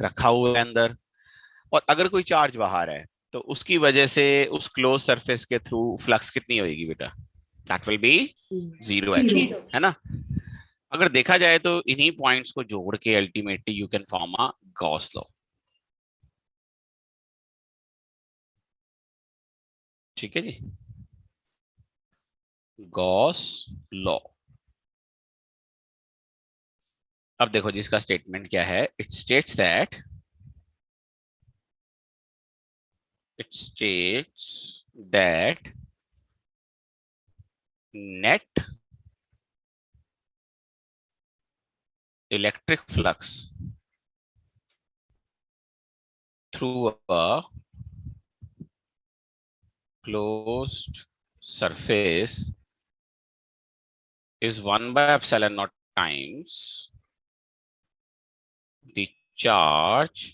रखा हुआ है अंदर, और अगर कोई चार्ज बाहर है तो उसकी वजह से उस क्लोज सरफेस के थ्रू फ्लक्स कितनी होगी बेटा? दैट विल बी 0 एक्चुअली, है ना। अगर देखा जाए तो इन्हीं पॉइंट्स को जोड़ के ultimately you can form a Gauss law. ठीक है जी, गॉस लॉ। अब देखो जिसका स्टेटमेंट क्या है, it states that net electric flux through a closed surface is 1 by epsilon naught times the charge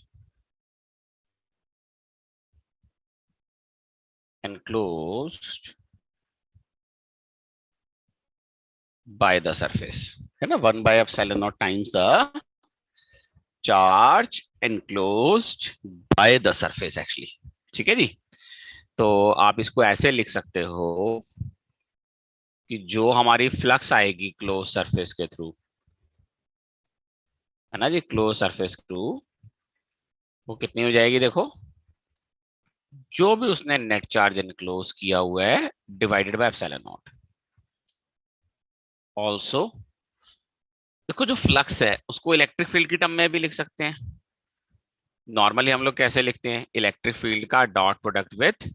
enclosed by the surface, है ना। 1 by epsilon naught times the charge enclosed by the surface actually। ठीक है जी। तो आप इसको ऐसे लिख सकते हो कि जो हमारी फ्लक्स आएगी क्लोज सरफेस के थ्रू, है ना जी, क्लोज सरफेस थ्रू, वो कितनी हो जाएगी देखो, जो भी उसने नेट चार्ज एनक्लोज किया हुआ है divided by epsilon not. Also देखो जो फ्लक्स है उसको इलेक्ट्रिक फील्ड की टर्म में भी लिख सकते हैं। नॉर्मली हम लोग कैसे लिखते हैं, इलेक्ट्रिक फील्ड का dot product with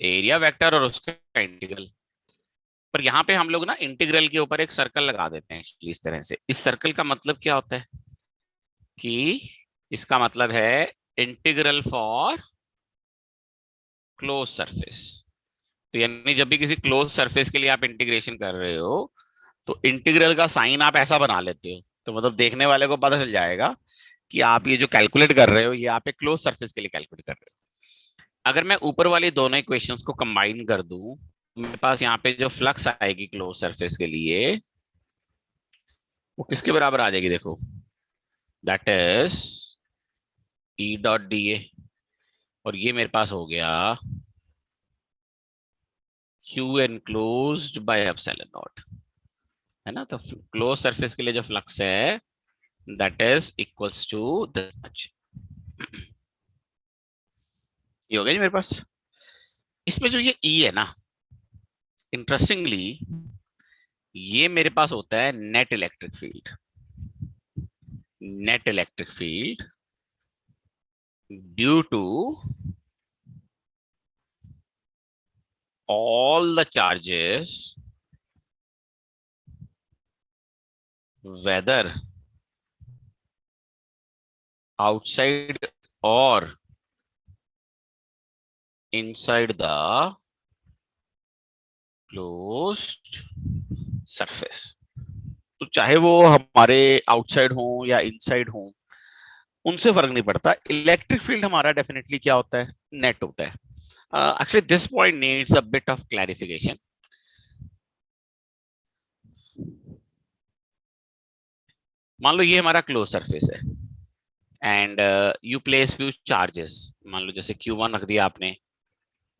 area vector और उसका इंटीग्रल। पर यहाँ पे हम लोग ना इंटीग्रल के ऊपर एक सर्कल लगा देते हैं इस तरह से। इस सर्कल का मतलब क्या होता है कि इसका मतलब है इंटीग्रल फॉर क्लोज सरफेस। तो यानी जब भी किसी क्लोज सरफेस के लिए आप इंटीग्रेशन कर रहे हो तो इंटीग्रल का साइन आप ऐसा बना लेते हो, तो मतलब देखने वाले को पता चल जाएगा कि आप ये जो कैलकुलेट कर रहे हो ये आप एक क्लोज सरफेस के लिए कैलकुलेट कर रहे हो। अगर मैं ऊपर वाली दोनों इक्वेशंस को कंबाइन कर दूं तो मेरे पास यहाँ पे जो फ्लक्स आएगी क्लोज सरफेस के लिए वो किसके बराबर आ जाएगी देखो, that is E dot D A. और ये मेरे पास हो गया Q enclosed by epsilon not, है ना। तो क्लोज सरफेस के लिए जो फ्लक्स है that is equals to this much. ये हो गया जी मेरे पास। इसमें जो ये ई है ना, इंटरेस्टिंगली ये मेरे पास होता है net electric field. Net electric field due to all the charges whether outside or inside the closed surface। तो चाहे वो हमारे आउटसाइड हो या इनसाइड हो उनसे फर्क नहीं पड़ता, इलेक्ट्रिक फील्ड हमारा डेफिनेटली क्या होता है, नेट होता है। Actually this point needs a bit of clarification. मान लो ये हमारा क्लोज सरफेस है and you place few charges, मान लो जैसे Q1 रख दिया आपने,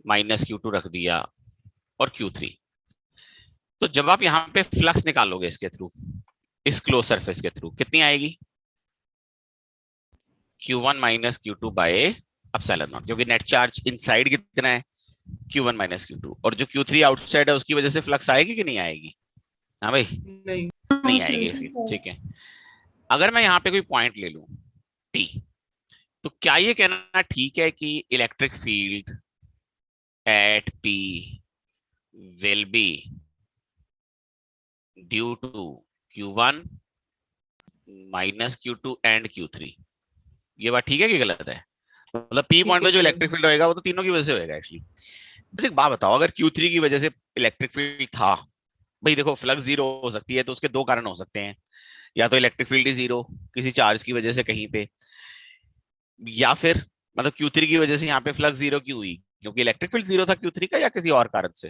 माइनस Q2 रख दिया और Q3। तो जब आप यहाँ पे फ्लक्स निकालोगे इसके थ्रू, इस क्लोज सरफेस के थ्रू, कितनी आएगी? Q1 minus Q2 bye epsilon not, क्योंकि नेट चार्ज इनसाइड कितना है, Q1 माइनस Q2, और जो Q3 आउटसाइड है उसकी वजह से फ्लक्स आएगी कि नहीं आएगी? हाँ भाई, नहीं आएगी इसकी। ठीक है, अगर मैं यहाँ पे कोई पॉइंट ले लूं T, तो क्या ये कहना ठीक है कि electric field at P will be due to Q1 minus Q2 and Q3? ये बात ठीक है कि गलत है? मतलब P पॉइंट पे जो इलेक्ट्रिक फील्ड होएगा वो तो तीनों की वजह से होएगा एक्चुअली। बस एक बात बताओ, अगर Q3 की वजह से इलेक्ट्रिक फील्ड था, भाई देखो फ्लक्स जीरो हो सकती है तो उसके दो कारण हो सकते हैं, या तो इलेक्ट्रिक फील्ड ही जीरो किसी चार्ज की वजह से कहीं पे, या फिर मतलब Q3 की वजह से यहाँ पे फ्लक्स जीरो क्यों हुई, क्योंकि इलेक्ट्रिक फील्ड जीरो था Q3 का, या किसी और कारण से?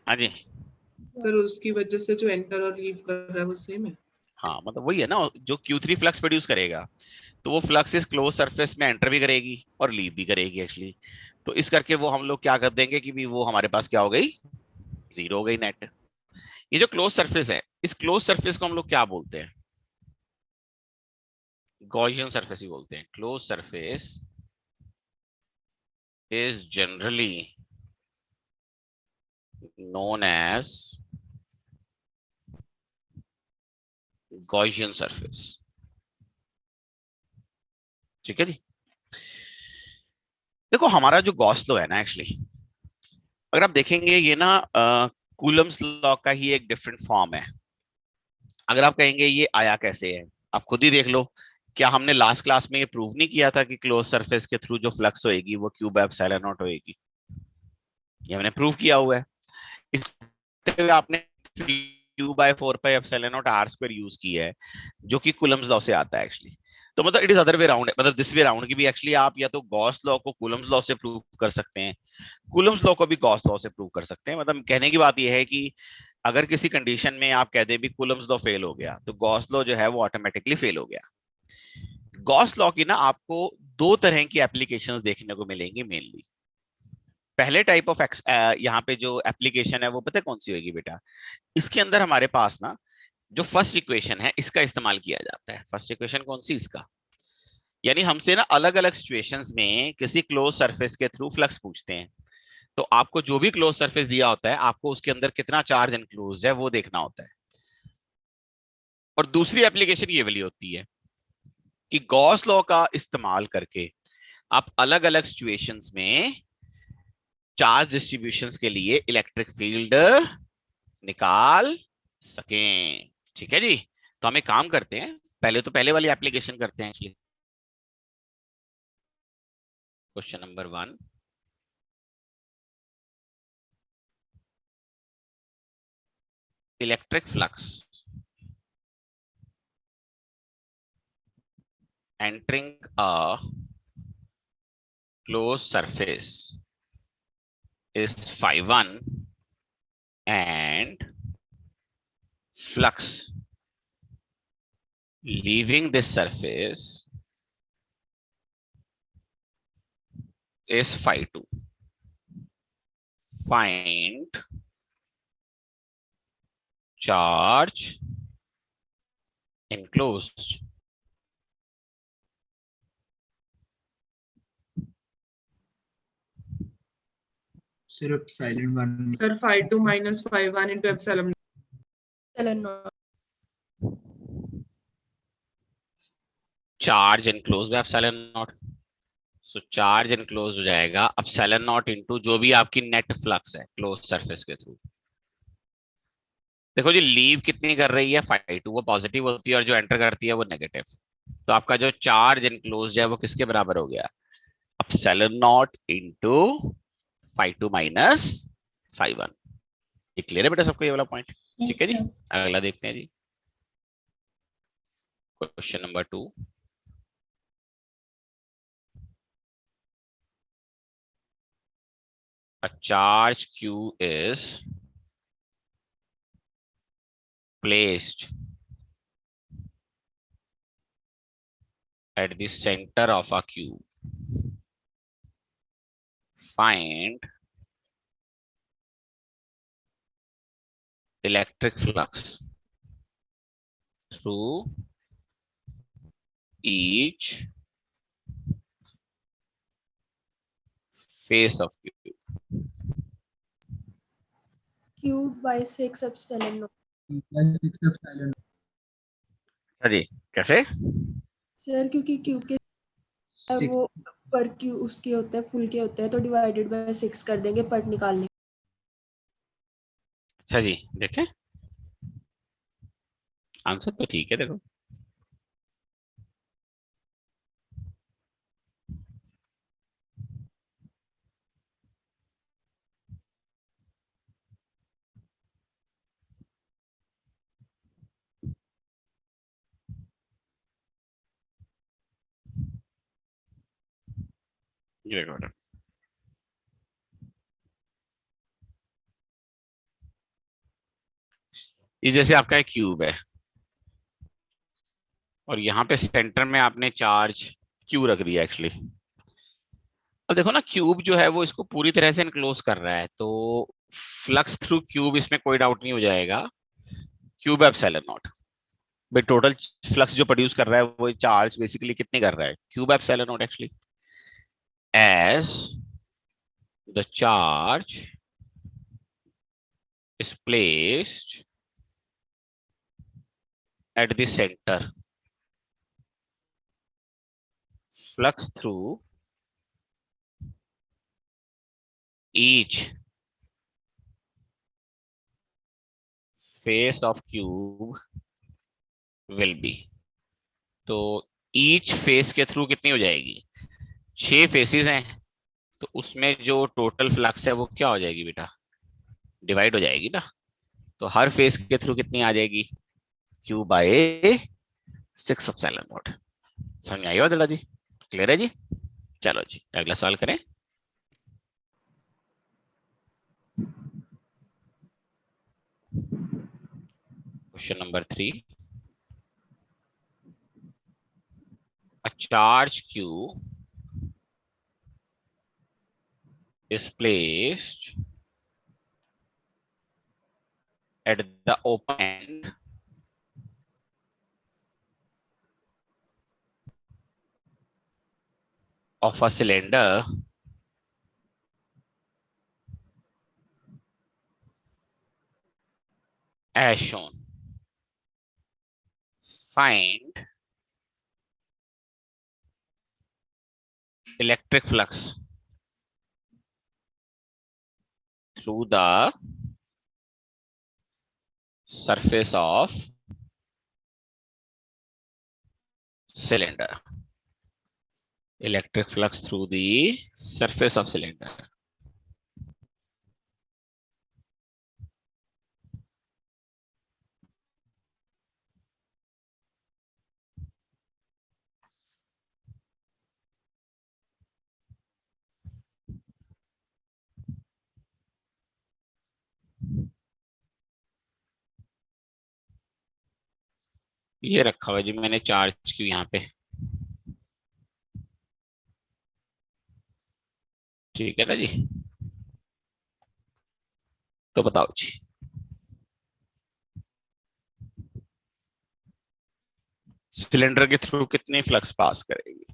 हाँ जी, सर उसकी वजह से जो एंटर और लीव कर रहा है वो सेम है। हाँ मतलब वही है ना, जो Q3 फ्लक्स प्रोड्यूस करेगा तो वो फ्लक्स इस क्लोज सरफेस में एंटर भी करेगी और लीव भी करेगी एक्चुअली। तो इस करके वो हम लोग क्या कर देंगे कि भी वो हमारे पास क्या हो गई, जीरो हो गई नेट। ये जो क्लोज सरफेस है, इस क्लोज सरफेस को हम लोग क्या बोलते हैं, गॉसियन सरफेस ही बोलते हैं। Close surface is generally known as Gaussian surface. ठीक है जी। देखो हमारा जो गॉस लॉ है ना एक्चुअली, अगर आप देखेंगे ये ना कूलम्स लॉ का ही एक डिफरेंट फॉर्म है। अगर आप कहेंगे ये आया कैसे है, आप खुद ही देख लो। क्या हमने लास्ट क्लास में ये प्रूव नहीं किया था कि क्लोज सरफेस के थ्रू जो फ्लक्स होएगी वो क्यू बाय एप्सिलॉन नॉट होएगी? ये हमने प्रूव किया हुआ है। इसके लिए आपने Q by 4 pi epsilon naught R square use किया है, जो कि कूलम्स लॉ से आता है एक्चुअली। तो मतलब it is other way round, मतलब दिस वे राउंड की भी एक्चुअली आप या तो गॉस लॉ को कूलम्स लॉ से प्रूव कर सकते हैं, कूलम्स लॉ को भी गॉस लॉ से प्रूव कर सकते हैं। मतलब कहने की बात यह है कि अगर किसी कंडीशन में आप कह दे भी कूलम्स लॉ फेल हो गया तो गॉस लॉ जो है वो ऑटोमेटिकली फेल हो गया। गॉस लॉ की ना आपको दो तरह की एप्लीकेशंस देखने को मिलेंगी मेनली। पहले टाइप ऑफ यहाँ पे जो एप्लीकेशन है वो पता है कौन सी होगी बेटा, इसके अंदर हमारे पास ना जो फर्स्ट इक्वेशन है इसका इस्तेमाल किया जाता है। फर्स्ट इक्वेशन कौन सी, इसका। यानी हमसे ना अलग अलग सिचुएशंस में किसी क्लोज सरफेस के थ्रू फ्लक्स पूछते हैं, तो आपको जो भी क्लोज सरफेस दिया होता है आपको उसके अंदर कितना चार्ज एनक्लोज है वो देखना होता है। और दूसरी एप्लीकेशन ये वाली होती है कि गॉस लॉ का इस्तेमाल करके आप अलग अलग सिचुएशंस में चार्ज डिस्ट्रीब्यूशंस के लिए इलेक्ट्रिक फील्ड निकाल सकें। ठीक है जी। तो हम एक काम करते हैं, पहले तो पहले वाली एप्लीकेशन करते हैं actually. Question number 1, electric flux entering a closed surface is phi 1 and flux leaving this surface is phi 2. Find charge enclosed. सिर्फ silent one. Sir five two minus five one into epsilon charge enclose by epsilon naught. So charge enclose हो जाएगा epsilon naught into जो भी आपकी net flux है close surface के through. देखो जी लीव कितनी कर रही है, फाई 2, वो पॉजिटिव होती है, और जो एंटर करती है वो नेगेटिव। तो आपका जो चार्ज एनक्लोज है वो किसके बराबर हो गया, epsilon naught into phi 2 minus phi 1। ये क्लियर है बेटा सबको ये वाला पॉइंट? ठीक है जी। अगला देखते हैं जी, question number 2। A charge q is placed at the center of a cube. Find electric flux through each face of cube. Cube by 6 epsilon not. अच्छा जी, कैसे? सर क्योंकि क्यूब के वो पर क्यू उसके होते हैं, फुल के होते हैं, तो डिवाइडेड बाय 6 कर देंगे पट निकालने। अच्छा जी, देखें आंसर तो ठीक है। देखो ये देखो बेटा, ये जैसे आपका एक क्यूब है, और यहाँ पे सेंटर में आपने चार्ज क्यू रख दिया एक्चुअली। अब देखो ना, क्यूब जो है वो इसको पूरी तरह से इनक्लोज कर रहा है, तो फ्लक्स थ्रू क्यूब इसमें कोई डाउट नहीं हो जाएगा, क्यूब एप्सिलॉन नॉट। भाई टोटल फ्लक्स जो प्रोड्यूस कर रहा है वो चार्ज बेसिकली कितने कर रहा है, cube epsilon naught actually, as the charge is placed at the center, flux through each face of cube will be। तो each face के थ्रू कितनी हो जाएगी, 6 फेसेस हैं, तो उसमें जो टोटल फ्लक्स है वो क्या हो जाएगी बेटा, डिवाइड हो जाएगी ना। तो हर फेस के थ्रू कितनी आ जाएगी, क्यू बाय 6 एप्सिलॉन नॉट। समझ में आई हो जी, क्लियर है जी। चलो जी अगला सवाल करें। Question number 3, a charge q is placed at the open end of a cylinder as shown. Find electric flux through the surface of cylinder. Electric flux through the surface of cylinder. ये रखा हुआ जी मैंने charge की यहाँ पे, ठीक है ना जी। तो बताओ जी, सिलेंडर के थ्रू कितनी फ्लक्स पास करेगी।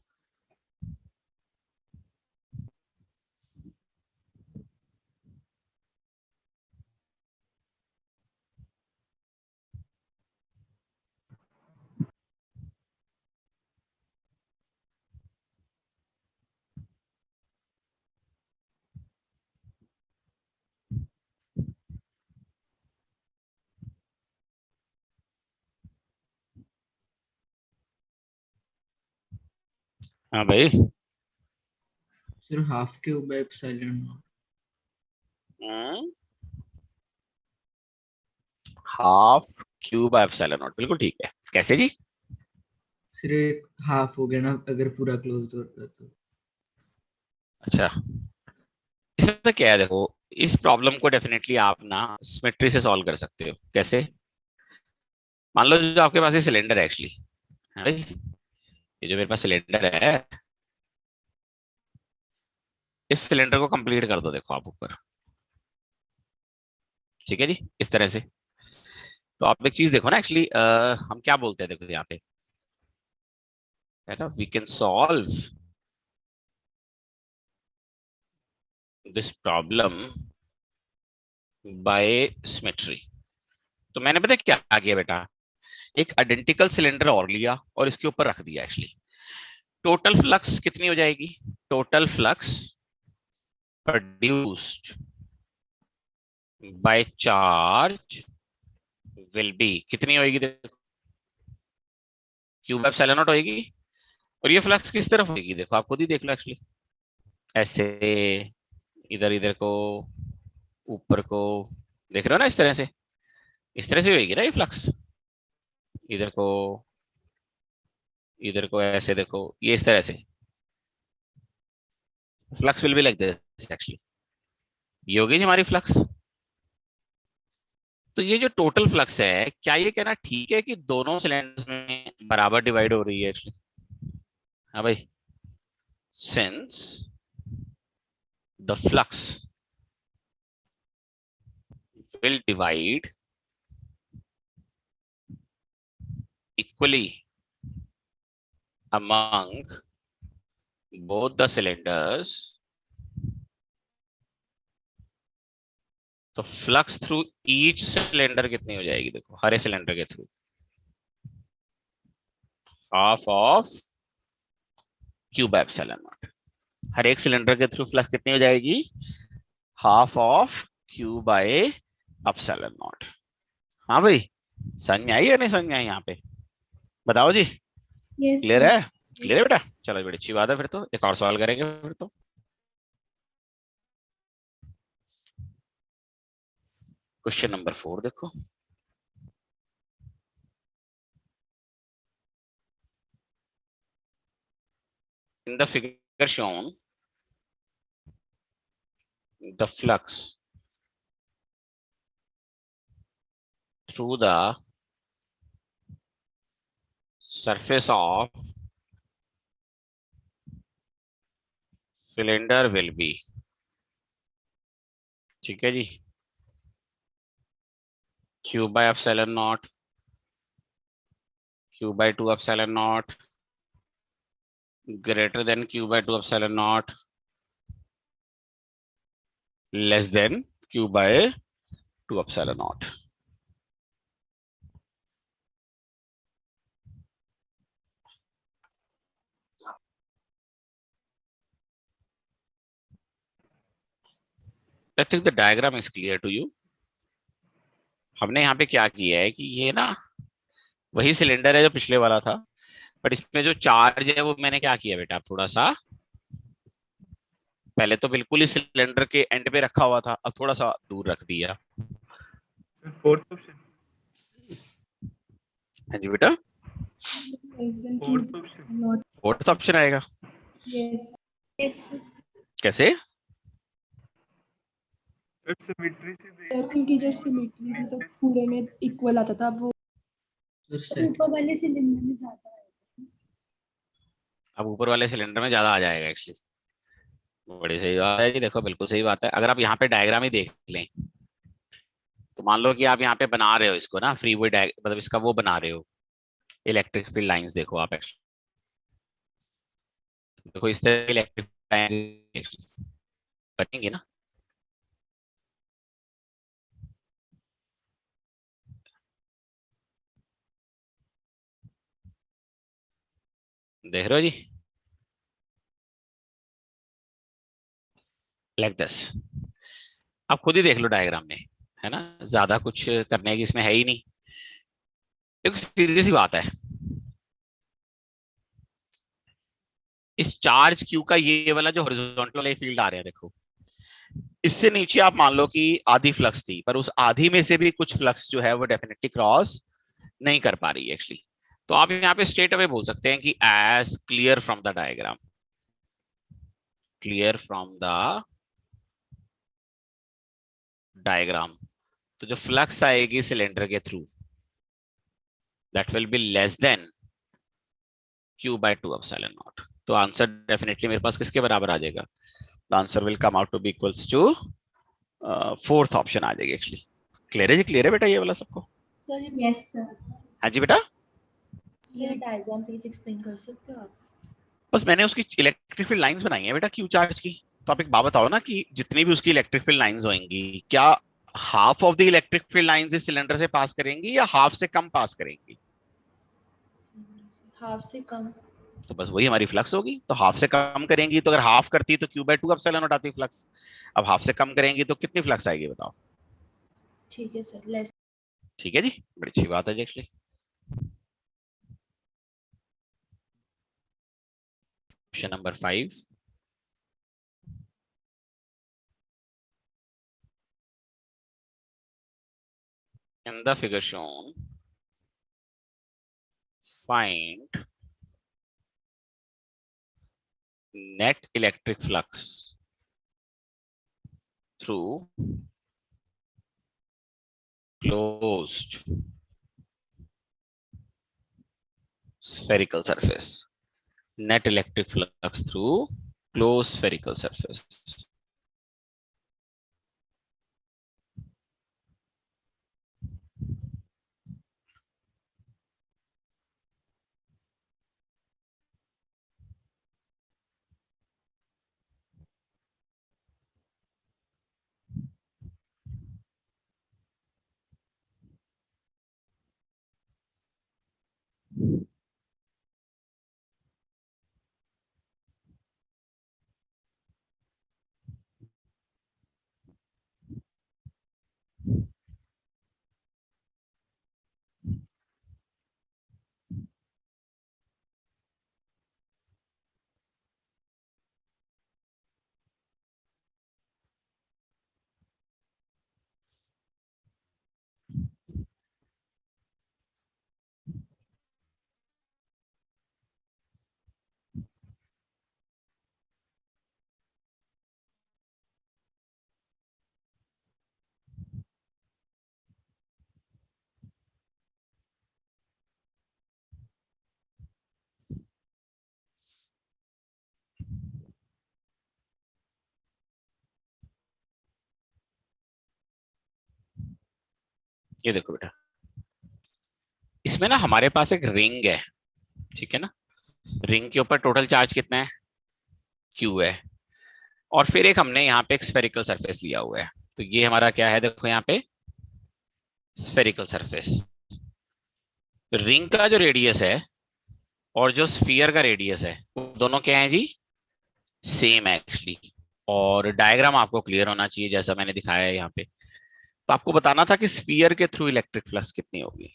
हाँ भाई, sir half cube by epsilon not. Half cube epsilon not, बिल्कुल ठीक है। कैसे जी, सिर्फ हाफ हो गया ना अगर पूरा क्लोज होता तो। अच्छा इसमें तो क्या है, देखो इस प्रॉब्लम को डेफिनेटली आप ना सिमेट्री से सॉल्व कर सकते हो। कैसे, मान लो जो आपके पास ये सिलेंडर है एक्चुअली, है भाई, ये जो मेरे पास सिलेंडर है, इस सिलेंडर को कंप्लीट कर दो, देखो आप ऊपर, ठीक है जी, इस तरह से। तो आप एक चीज देखो ना एक्चुअली, हम क्या बोलते हैं, देखो यहाँ पे है ना, we can solve this problem by symmetry. तो मैंने पता क्या किया बेटा, एक आइडेंटिकल सिलेंडर और लिया और इसके ऊपर रख दिया एक्चुअली। टोटल फ्लक्स कितनी हो जाएगी, total flux produced by charge will be कितनी होगी, देखो क्यूब एप्सिलॉन नॉट होगी। और ये फ्लक्स किस तरफ होगी, देखो आप खुद ही देख लो एक्चुअली, ऐसे इधर इधर को, ऊपर को, देख रहे हो ना, इस तरह से होगी ना ये फ्लक्स, इधर को, इधर को, ऐसे देखो, ये इस तरह से flux will be like this actually. ये होगी जी हमारी फ्लक्स। तो ये जो टोटल फ्लक्स है, क्या ये कहना ठीक है कि दोनों सिलेंडर्स में बराबर डिवाइड हो रही है एक्चुअली। हाँ भाई, since the flux will divide equally among both the cylinders, तो फ्लक्स थ्रू ईच सिलेंडर कितनी हो जाएगी? देखो हर एक सिलेंडर के through half of Q by epsilon naught. हर एक सिलेंडर के थ्रू फ्लक्स कितनी हो जाएगी? Half of Q by epsilon naught. हाँ भाई, समझ में आई या नहीं समझ में आई? यहाँ पे बताओ जी, यस क्लियर सर। है? क्लियर है बेटा? चलो बड़ी अच्छी बात है, फिर तो एक और सवाल करेंगे फिर तो। क्वेश्चन नंबर 4 देखो। In the figure shown, the flux through the surface of cylinder will be, ठीक है जी, Q by epsilon naught, Q by 2 epsilon naught, greater than Q by 2 epsilon naught, less than Q by 2 epsilon naught. I think the diagram is clear to you. हमने यहाँ पे क्या किया है कि ये ना वही सिलेंडर है जो पिछले वाला था, बट इसमें जो चार्ज है वो मैंने क्या किया बेटा, थोड़ा सा पहले तो बिल्कुल ही सिलेंडर के एंड पे रखा हुआ था, अब थोड़ा सा दूर रख दिया। फोर्थ ऑप्शन, हाँ जी बेटा, फोर्थ ऑप्शन, फोर्थ ऑप्शन आएगा। यस। कैसे? सिमेट्री से देख, सर क्योंकि जब सिमेट्री थी तो पूरे में इक्वल आता था, अब वो सेकंड वाले सिलेंडर में ज्यादा है। अब ऊपर वाले सिलेंडर में ज्यादा आ जाएगा एक्चुअली। बड़ी सही बात है जी, देखो बिल्कुल सही बात है। अगर आप यहाँ पे डायग्राम ही देख लें, तो मान लो कि आप यहाँ पे बना रहे हो इसको ना, फ्री वे मतलब इसका वो बना रहे हो, इलेक्ट्रिक फील्ड लाइंस देखो आप एक्चुअली, देखो इस तरह इलेक्ट्रिक लाइंस बनेंगी ना। देख रहे हो जी, लाइक दिस। आप खुद ही देख लो डायग्राम में, है ना, ज्यादा कुछ करने की इसमें है ही नहीं। एक सीधी सी बात है, इस चार्ज क्यू का ये वाला जो हॉरिजॉन्टल वाले फील्ड आ रहे हैं देखो, इससे नीचे आप मान लो कि आधी फ्लक्स थी, पर उस आधी में से भी कुछ फ्लक्स जो है वो डेफिनेटली क्रॉस नहीं कर पा रही है एक्चुअली। तो आप यहाँ पे स्ट्रेट अवे बोल सकते हैं कि as clear from the diagram, clear from the diagram, तो जो फ्लक्स आएगी सिलेंडर के through that will be less than Q by 2 epsilon naught। तो आंसर डेफिनेटली मेरे पास किसके बराबर आ जाएगा? The answer will come out to be equals to fourth option आ जाएगी एक्चुअली। क्लियर है जी? क्लियर है बेटा ये वाला सबको? Yes sir. हाँ जी बेटा, ये डायग्राम प्लीज एक्सप्लेन कर सकते हो आप? बस मैंने उसकी इलेक्ट्रिक फील्ड लाइंस बनाई है बेटा क्यू चार्ज की। तो आप एक बात बताओ ना कि जितनी भी उसकी इलेक्ट्रिक फील्ड लाइंस होंगी, क्या half of the electric field lines इस सिलेंडर से पास करेंगी या हाफ से कम पास करेंगी? हाफ से कम। तो बस वही हमारी फ्लक्स होगी। तो हाफ से कम करेंगी, तो अगर हाफ करती तो क्यू बाय 2 एप्सिलॉन नॉट आती फ्लक्स। अब हाफ से कम करेंगी तो कितनी फ्लक्स आएगी बताओ? ठीक है सर, लेस। ठीक है जी, बड़ी अच्छी बात है जी actually. Question number 5, in the figure shown, find net electric flux through closed spherical surface. Net electric flux through closed spherical surface. ये देखो बेटा, इसमें ना हमारे पास एक रिंग है, ठीक है ना। रिंग के ऊपर टोटल चार्ज कितना है, Q है, और फिर एक हमने यहाँ पे एक स्फेरिकल सरफेस लिया हुआ है। तो ये हमारा क्या है, देखो यहाँ पे स्फेरिकल सरफेस। रिंग का जो रेडियस है और जो स्फीयर का रेडियस है, वो दोनों क्या है जी, सेम है एक्चुअली। और डायग्राम आपको क्लियर होना चाहिए जैसा मैंने दिखाया है यहाँ पे। तो आपको बताना था कि स्फीयर के थ्रू इलेक्ट्रिक फ्लक्स कितनी होगी।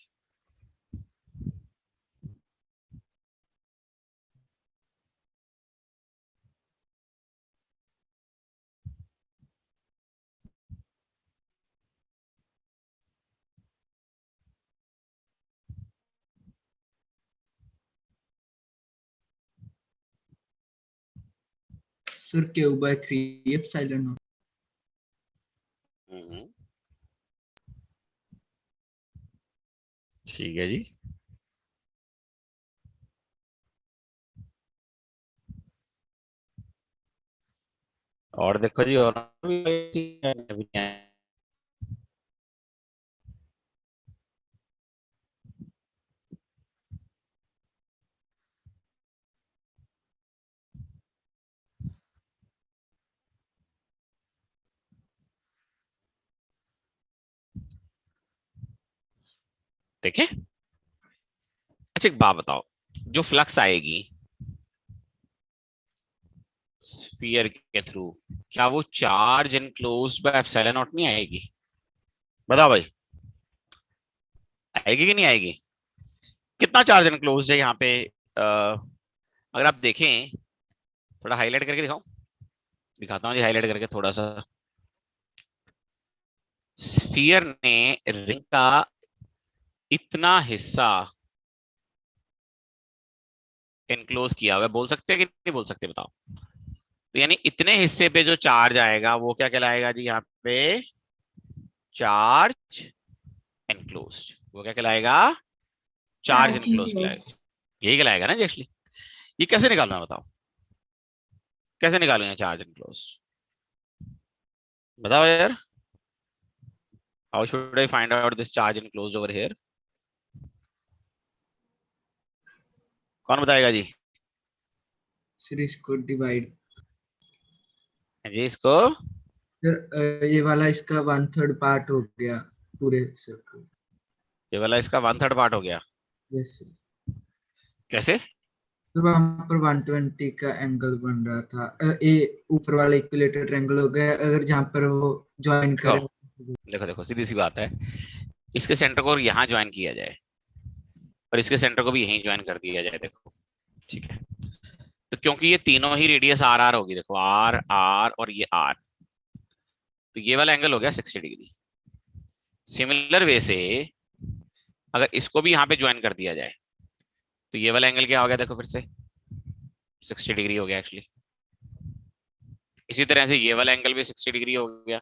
Sir Q/3 epsilon not. ठीक है जी। और देखो जी, और देखें। अच्छा एक बात बताओ, जो फ्लक्स आएगी स्फीयर के थ्रू, क्या वो charge enclosed by epsilon not नहीं आएगी? बताओ भाई, आएगी कि नहीं आएगी? कितना चार्ज एनक्लोज्ड है यहाँ पे? अगर आप देखें, थोड़ा हाईलाइट करके दिखाओ, दिखाता हूँ जी हाईलाइट करके थोड़ा सा। स्फीयर ने रिंग का इतना हिस्सा एनक्लोज किया हुआ है, बोल सकते हैं कि नहीं बोल सकते बताओ? तो यानी इतने हिस्से पे जो चार्ज आएगा वो क्या कहलाएगा जी, यहाँ पे चार्ज एनक्लोज्ड। वो क्या कहलाएगा, चार्ज एनक्लोज्ड कहलाएगा। यही कहलाएगा ना जी एक्चुअली। ये कैसे निकालना है बताओ, कैसे निकालूंगा चार्ज एनक्लोज्ड? बताओ यार, how should I find out this charge enclosed over here? कौन बताएगा जी? सर इसको डिवाइड, जी इसको, सर ये वाला इसका 1/3 पार्ट हो गया पूरे सर्कल। ये वाला इसका 1/3 पार्ट हो गया। Yes sir. कैसे? तो वहां पर 120 का एंगल बन रहा था। ये ऊपर वाला इक्विलेटरल ट्रायंगल हो गया, अगर जहां पर वो ज्वाइन देखो करें। देखो देखो, सीधी सी बात है, इसके सेंटर को यहाँ ज्वाइन किया जाए और इसके सेंटर को भी यहीं ज्वाइन कर दिया जाए, देखो ठीक है। तो क्योंकि ये तीनों ही रेडियस आर आर होगी, देखो आर आर और ये आर, तो ये वाला एंगल हो गया 60 डिग्री। सिमिलर वे से अगर इसको भी यहाँ पे ज्वाइन कर दिया जाए तो ये वाला एंगल क्या हो गया, देखो फिर से 60 डिग्री हो गया एक्चुअली। इसी तरह से ये वाला एंगल भी 60 डिग्री हो गया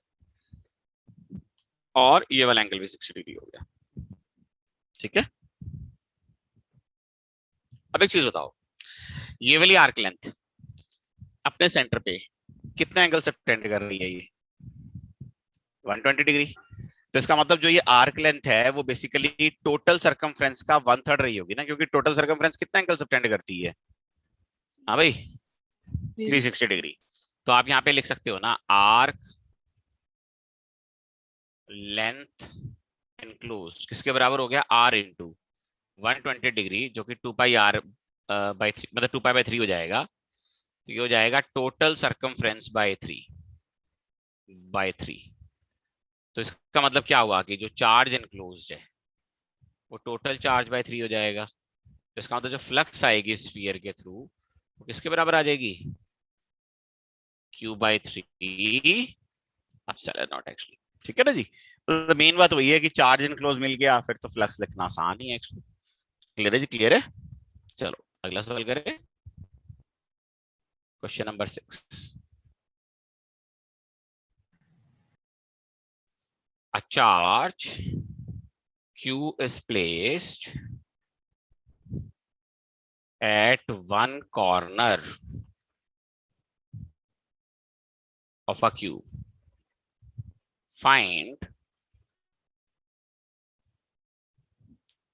और ये वाला एंगल भी 60 डिग्री हो गया, ठीक है। अब एक चीज बताओ, ये वाली आर्क लेंथ अपने सेंटर पे कितना एंगल सबटेंड कर रही है? ये 120 डिग्री। तो इसका मतलब जो ये आर्क लेंथ है वो बेसिकली टोटल सरकमफ्रेंस का 1/3 रही होगी ना, क्योंकि टोटल सरकमफ्रेंस कितना एंगल सबटेंड करती है? हाँ भाई, 360 डिग्री। तो आप यहाँ पे लिख सकते हो ना, आर्क लेंथ इनक्लोज किसके बराबर हो गया? r इंटू 120 डिग्री, जो कि 2πr बाई 3, मतलब 2π/3 हो जाएगा। तो ये हो जाएगा टोटल सरकमफ्रेंस बाय 3 तो इसका मतलब क्या हुआ कि जो चार्ज इनक्लोज्ड है वो टोटल चार्ज बाय 3 हो जाएगा। तो इसका मतलब जो फ्लक्स आएगी स्फीयर के थ्रू वो किसके बराबर आ जाएगी? Q/3 epsilon naught actually. ठीक है ना जी। तो मेन बात वही है कि चार्ज इनक्लोज मिल गया, फिर तो फ्लक्स लिखना आसान ही है एक्चुअली। क्लियर है जी? क्लियर है। चलो अगला सवाल करें, question number 6। A charge Q is placed at one corner of a cube. Find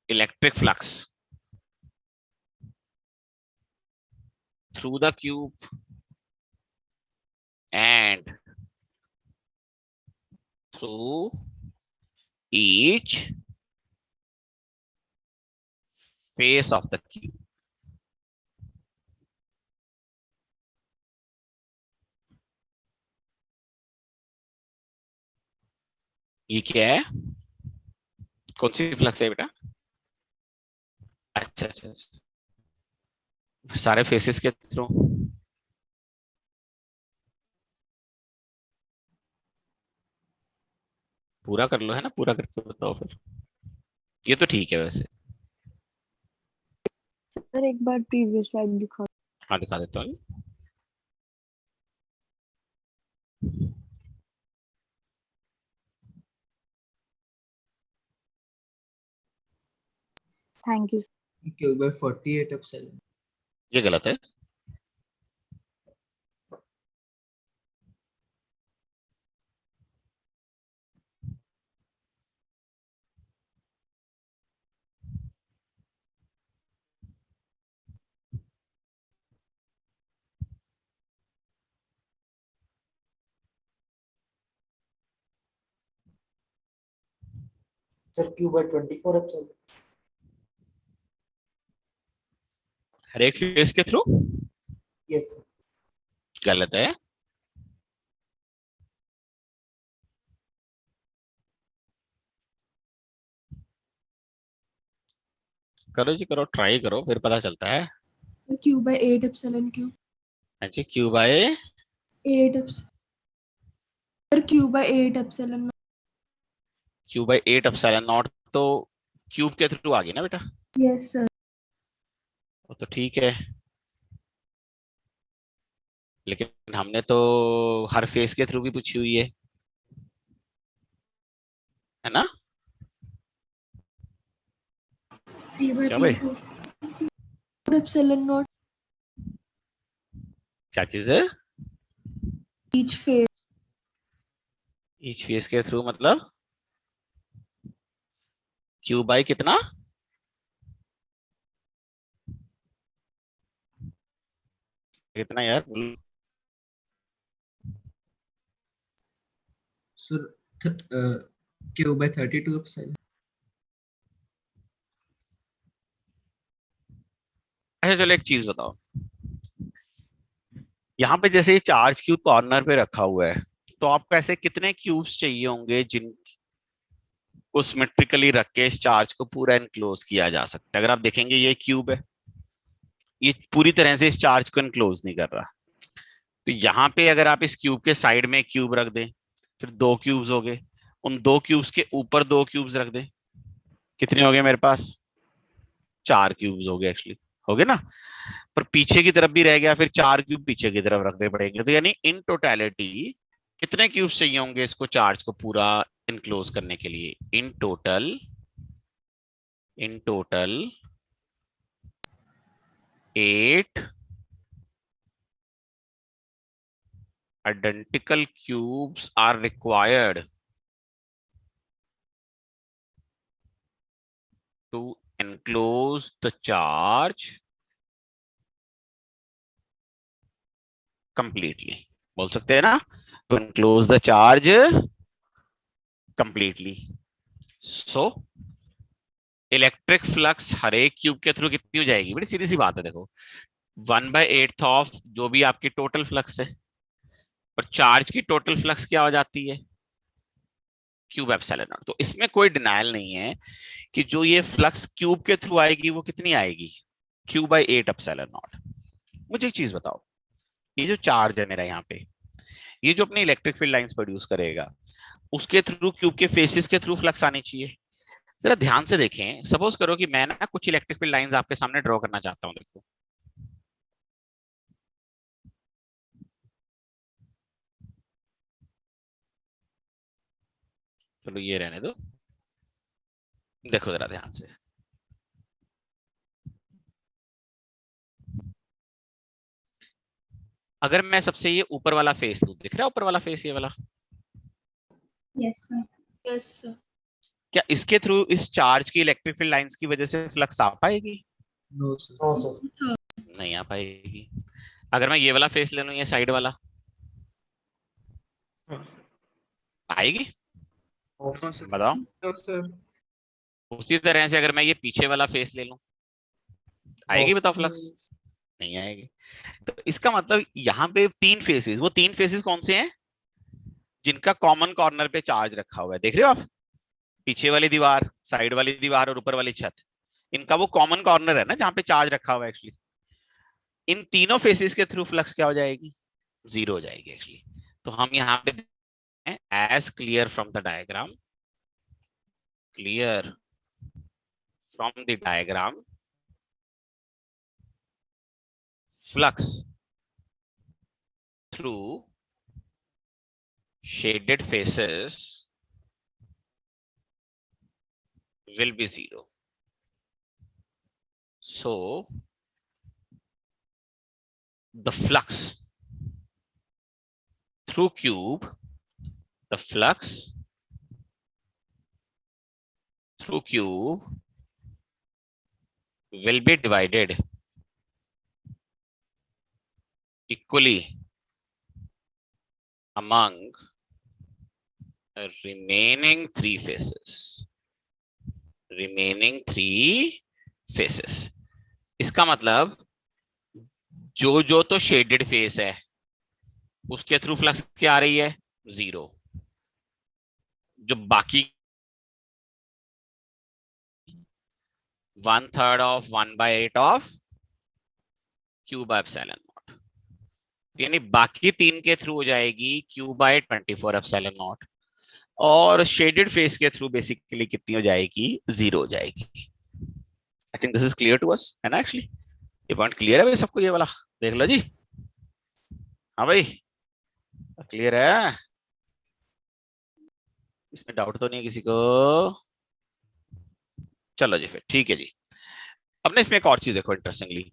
electric flux through the cube and through each face of the cube. ये क्या है? कौन सी फ्लक्स है बेटा? अच्छा अच्छा, सारे फेसेस के थ्रू। पूरा कर लो, है ना, पूरा करके बताओ फिर। ये तो ठीक है वैसे। सर एक बार प्रीवियस स्लाइड दिखा। हाँ दिखा देता हूँ। Thank you. Q/48 epsilon. ये गलत है। Sir Q/24 epsilon. हर एक फेस के थ्रू। Yes sir. गलत है। करो जी करो, ट्राई करो, फिर पता चलता है। Q/8 epsilon Q। अच्छा, Q/8 sir Q/8 epsilon. Epsilon naught तो क्यूब के थ्रू आ गई ना बेटा। Yes sir. वो तो ठीक है, लेकिन हमने तो हर फेस के थ्रू भी पूछी हुई है ना? क्या भाई? एप्सिलॉन नॉट क्या चीज है? Each phase. ईच फेस के थ्रू मतलब Q/ कितना? कितना यार बोलो। Sir Q/32 epsilon. अच्छा चलो एक चीज बताओ, यहाँ पे जैसे चार्ज क्यूब कॉर्नर पे रखा हुआ है, तो आपको ऐसे कितने क्यूब्स चाहिए होंगे जिनको सिमेट्रिकली रख के इस चार्ज को पूरा इनक्लोज किया जा सकता है? अगर आप देखेंगे ये क्यूब है, ये पूरी तरह से इस चार्ज को इनक्लोज नहीं कर रहा। तो यहाँ पे अगर आप इस क्यूब के साइड में एक क्यूब रख दें, फिर 2 क्यूब्स हो गए, उन 2 क्यूब्स के ऊपर 2 क्यूब्स रख दें, कितने हो गए मेरे पास? 4 क्यूब्स हो गए एक्चुअली, हो गए ना? पर पीछे की तरफ भी रह गया, फिर 4 क्यूब पीछे की तरफ रखने पड़ेंगे। तो यानी इन टोटलिटी कितने क्यूब्स चाहिए होंगे इसको चार्ज को पूरा इनक्लोज करने के लिए? In total 8 identical cubes are required to enclose the charge completely. बोल सकते हैं ना, to enclose the charge completely. So electric flux हर एक क्यूब के थ्रू कितनी हो जाएगी? बड़ी सीधी सी बात है, देखो 1/8 ऑफ जो भी आपकी टोटल फ्लक्स है, और चार्ज की टोटल फ्लक्स क्या हो जाती है? Cube epsilon naught. तो इसमें कोई डिनायल नहीं है कि जो ये फ्लक्स क्यूब के थ्रू आएगी वो कितनी आएगी? Q/8 epsilon not. मुझे एक चीज बताओ, ये जो चार्ज है मेरा यहाँ पे, ये जो अपनी इलेक्ट्रिक फील्ड लाइंस प्रोड्यूस करेगा, उसके थ्रू क्यूब के फेसेस के थ्रू फ्लक्स आनी चाहिए। जरा ध्यान से देखें, सपोज करो कि मैं ना कुछ इलेक्ट्रिक फील्ड लाइंस आपके सामने ड्रॉ करना चाहता हूं। देखो चलो ये रहने दो, देखो जरा ध्यान से। अगर मैं सबसे ये ऊपर वाला फेस लूं, दिख रहा है ऊपर वाला फेस, ये वाला? Yes sir. क्या इसके थ्रू इस चार्ज की इलेक्ट्रिक फील्ड लाइंस की वजह से फ्लक्स आ पाएगी? No sir. नहीं आ पाएगी। अगर मैं ये वाला फेस ले लूं, ये साइड वाला, आएगी? बताओ। No, sir. उसी तरह से अगर मैं ये पीछे वाला फेस ले लूं, आएगी? बताओ फ्लक्स। नहीं आएगी। तो इसका मतलब यहाँ पे 3 फेसेस, वो 3 फेसेस कौन से हैं जिनका कॉमन कॉर्नर पे चार्ज रखा हुआ है? देख रहे हो आप, पीछे वाली दीवार, साइड वाली दीवार और ऊपर वाली छत, इनका वो कॉमन कॉर्नर है ना जहां पे चार्ज रखा हुआ है। एक्चुअली इन तीनों फेसेस के थ्रू फ्लक्स क्या हो जाएगी? 0 हो जाएगी एक्चुअली। तो हम यहाँ पे as clear from the diagram, clear from the diagram, flux through shaded faces will be 0. So the flux through cube, the flux through cube will be divided equally among remaining 3 faces. Remaining 3 faces. इसका मतलब जो तो shaded face है उसके through flux क्या आ रही है? 0। जो बाकी 1/3 of 1/8 of Q by epsilon naught, यानी बाकी 3 के थ्रू हो जाएगी Q/24 एप्सिलॉन नॉट, और शेडेड फेस के थ्रू बेसिकली कितनी हो जाएगी? 0 हो जाएगी। I think this is clear to us, है ना? एक्चुअली ये पॉइंट क्लियर है भाई सबको? ये वाला देख लो जी। हाँ भाई, क्लियर है? इसमें डाउट तो नहीं है किसी को? चलो जी फिर ठीक है जी। अब ना इसमें एक और चीज देखो, इंटरेस्टिंगली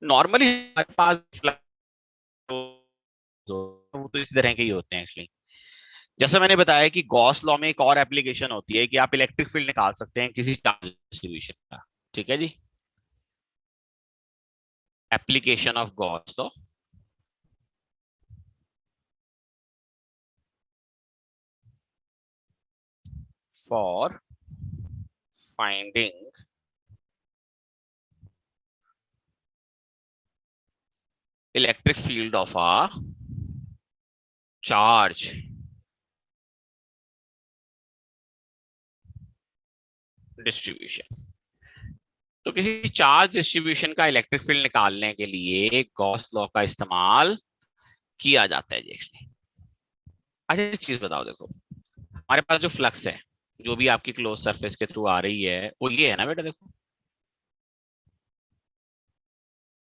नॉर्मली हमारे पास वो तो इसी तरह के ही होते हैं एक्चुअली। जैसा मैंने बताया कि गॉस लॉ में एक और एप्लीकेशन होती है कि आप इलेक्ट्रिक फील्ड निकाल सकते हैं किसी चार्ज डिस्ट्रीब्यूशन का। ठीक है जी, application of Gauss law. For finding electric field of a charge distribution. तो किसी चार्ज डिस्ट्रीब्यूशन का इलेक्ट्रिक फील्ड निकालने के लिए गॉस लॉ का इस्तेमाल किया जाता है जी एक्चुअली। अच्छा एक चीज बताओ, देखो हमारे पास जो फ्लक्स है, जो भी आपकी क्लोज सरफेस के थ्रू आ रही है, वो ये है ना बेटा? देखो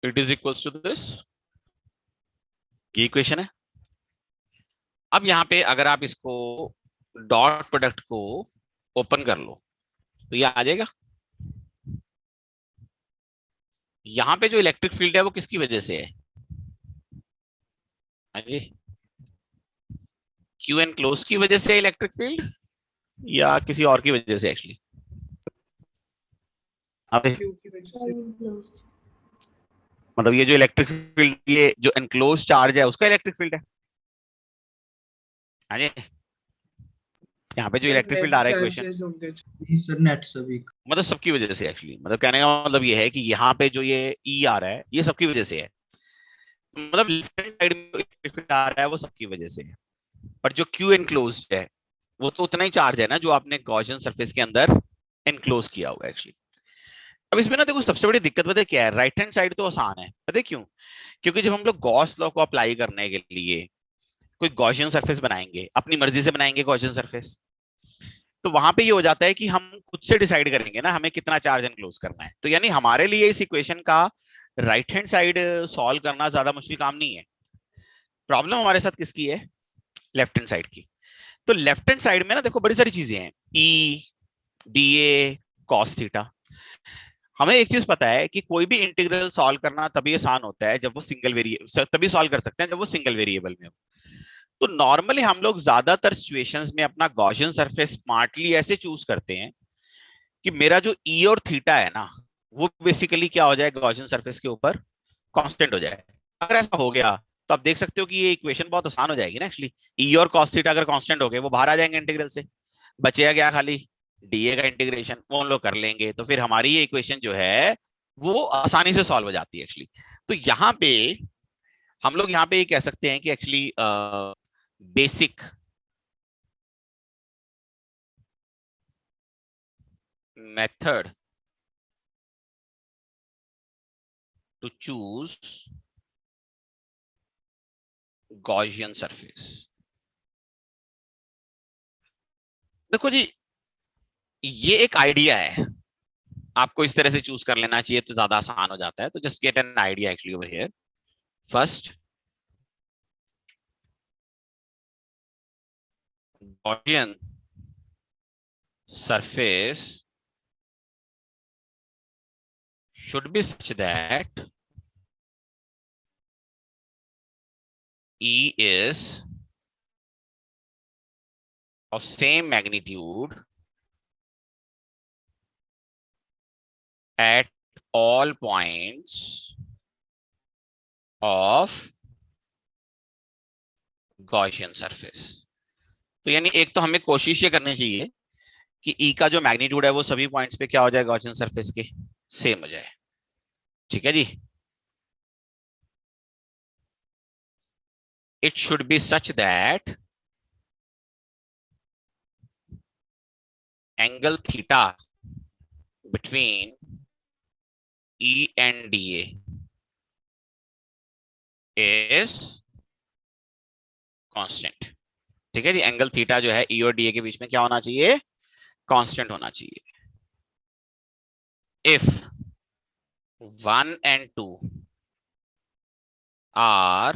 it is equals to this, ये इक्वेशन है। अब यहाँ पे अगर आप इसको डॉट प्रोडक्ट को ओपन कर लो तो ये आ जाएगा। यहाँ पे जो इलेक्ट्रिक फील्ड है वो किसकी वजह से है? हाँ जी, क्यू एन क्लोज की वजह से इलेक्ट्रिक फील्ड या किसी और की वजह से एक्चुअली? Q की वजह से। मतलब ये जो इलेक्ट्रिक फील्ड, ये जो एनक्लोज चार्ज है उसका इलेक्ट्रिक फील्ड है। हाँ जी, यहाँ पे जो सर इलेक्ट्रिक फील्ड net आ रहा है इक्वेशन, charges होंगे। जी सर नेट सभी का। मतलब सबकी वजह से एक्चुअली, मतलब कहने का मतलब ये है कि यहाँ पे जो ये ई आ रहा है ये सबकी वजह से है। मतलब लेफ्ट हैंड साइड में इलेक्ट्रिक फील्ड आ रहा है वो सबकी वजह से है। पर जो क्यू एनक्लोज है वो तो उतना ही चार्ज है ना जो आपने गॉसियन सरफेस के अंदर एनक्लोज किया हुआ है एक्चुअली। अब इसमें ना देखो सबसे बड़ी दिक्कत पता है क्या है? राइट हैंड साइड तो आसान है, पता है क्यों? क्योंकि जब हम लोग गॉस लॉ को अप्लाई करने के लिए कोई गॉसियन सरफेस बनाएंगे, अपनी मर्जी से बनाएंगे गॉसियन सरफेस, तो वहां पे ये हो जाता है कि हम खुद से डिसाइड करेंगे ना हमें कितना चार्ज एनक्लोज करना है। तो यानी हमारे लिए इस इक्वेशन का राइट हैंड साइड सॉल्व करना ज्यादा मुश्किल काम नहीं है। प्रॉब्लम हमारे साथ किसकी है? लेफ्ट हैंड साइड की। तो लेफ्ट हैंड साइड में ना देखो बड़ी सारी चीजें हैं, ई, डी ए, कॉस थीटा। हमें एक चीज पता है कि कोई भी इंटीग्रल सॉल्व करना तभी आसान होता है जब वो सिंगल वेरिएबल, तभी सॉल्व कर सकते हैं जब वो सिंगल वेरिएबल में हो। तो नॉर्मली हम लोग ज्यादातर सिचुएशंस में अपना गॉसियन सरफेस स्मार्टली ऐसे चूज करते हैं कि मेरा जो ई और थीटा है ना वो बेसिकली क्या हो जाए गॉसियन सरफेस के ऊपर कांस्टेंट हो जाए। अगर ऐसा हो गया तो आप देख सकते हो कि ये इक्वेशन बहुत आसान हो जाएगी ना एक्चुअली। ई और कॉस थीटा अगर कांस्टेंट हो गए वो बाहर आ जाएंगे इंटीग्रल से, बचेगा क्या? खाली डीए का इंटीग्रेशन, वो हम लोग कर लेंगे। तो फिर हमारी ये इक्वेशन जो है वो आसानी से सॉल्व हो जाती है एक्चुअली। तो यहाँ पे हम लोग यहाँ पे ये कह सकते हैं कि actually basic method to choose Gaussian surface. देखो जी, ये एक आइडिया है, आपको इस तरह से चूज कर लेना चाहिए तो ज्यादा आसान हो जाता है। तो just get an idea actually over here. First, Gaussian surface should be such that E is of same magnitude at all points of Gaussian surface। तो यानी एक तो हमें कोशिश ये करनी चाहिए कि E का जो मैग्नीट्यूड है वो सभी पॉइंट्स पे क्या हो जाए गॉसियन सरफेस के सेम हो जाए। ठीक है जी, it should be such that angle theta between E and DA is constant। ठीक है जी, एंगल थीटा जो है ई और डीए के बीच में क्या होना चाहिए? कांस्टेंट होना चाहिए। If 1 and 2 are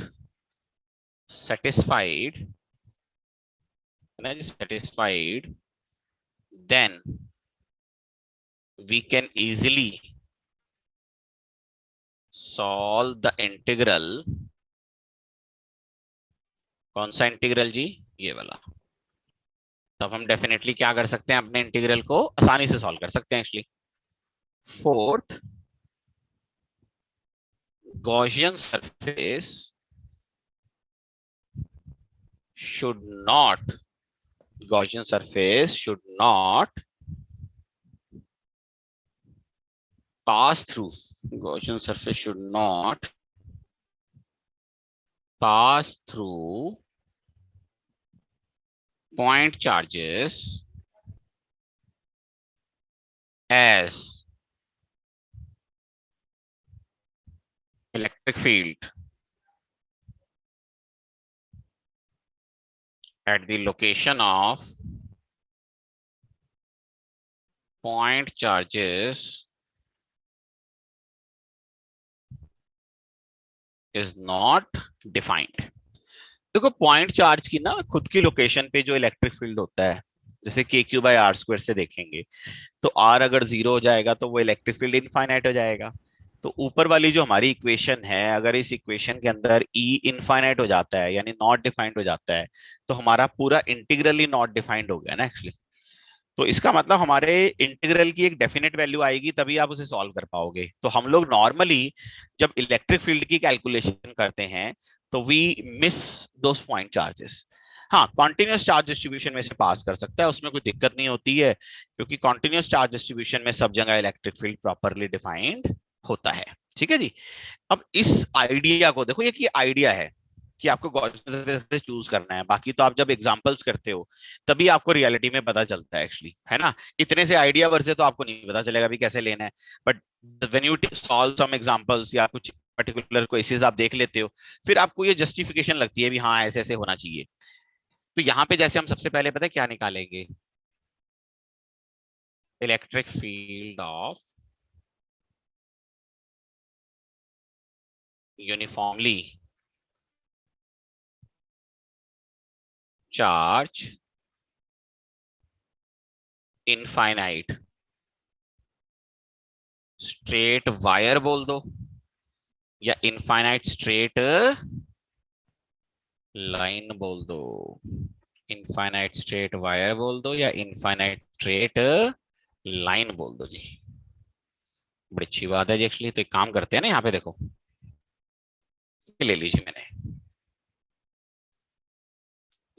satisfied, then we can easily solve the integral। कौन सा इंटीग्रल जी? ये वाला। तब हम डेफिनेटली क्या कर सकते हैं? अपने इंटीग्रल को आसानी से सॉल्व कर सकते हैं actually. Fourth, Gaussian surface should not pass through point charges as electric field at the location of point charges is not defined। देखो पॉइंट चार्ज की ना खुद की लोकेशन पे जो इलेक्ट्रिक फील्ड होता है, जैसे के क्यू बाई आर स्क्वायर से देखेंगे, तो आर अगर 0 हो जाएगा तो वो इलेक्ट्रिक फील्ड इनफाइनाइट हो जाएगा। तो ऊपर वाली जो हमारी इक्वेशन है, अगर इस इक्वेशन के अंदर ई इनफाइनाइट हो जाता है यानी नॉट डिफाइंड हो जाता है, तो हमारा पूरा इंटीग्रल ही नॉट डिफाइंड हो गया ना एक्चुअली। तो इसका मतलब हमारे इंटीग्रल की एक डेफिनेट वैल्यू आएगी तभी आप उसे सॉल्व कर पाओगे। तो हम लोग नॉर्मली जब इलेक्ट्रिक फील्ड की कैलकुलेशन करते हैं तो we miss those point charges. हाँ, कॉन्टिन्यूस चार्ज डिस्ट्रीब्यूशन में से पास कर सकता है, उसमें कोई दिक्कत नहीं होती है, क्योंकि कॉन्टिन्यूस चार्ज डिस्ट्रीब्यूशन में सब जगह इलेक्ट्रिक फील्ड प्रॉपरली डिफाइंड होता है। ठीक है जी। अब इस आइडिया को देखो, ये आइडिया है कि आपको गॉसियन से चूज करना है, बाकी तो आप जब एग्जांपल्स करते हो तभी आपको रियलिटी में पता चलता है एक्चुअली, है ना। इतने से आइडिया वर्ड से तो आपको नहीं पता चलेगा भी कैसे लेना है, but when you solve some examples या कुछ पर्टिकुलर केसेस आप देख लेते हो, फिर आपको ये जस्टिफिकेशन लगती है भी हाँ ऐसे ऐसे होना चाहिए। तो यहाँ पे जैसे हम सबसे पहले पता है क्या निकालेंगे, electric field of uniformly charge infinite straight wire बोल दो, या इनफाइनाइट स्ट्रेट लाइन बोल दो, इनफाइनाइट स्ट्रेट वायर बोल दो या इनफाइनाइट स्ट्रेट लाइन बोल दो जी। बड़ी अच्छी बात है जी एक्चुअली। तो एक काम करते हैं ना, यहाँ पे देखो ले लीजिए, मैंने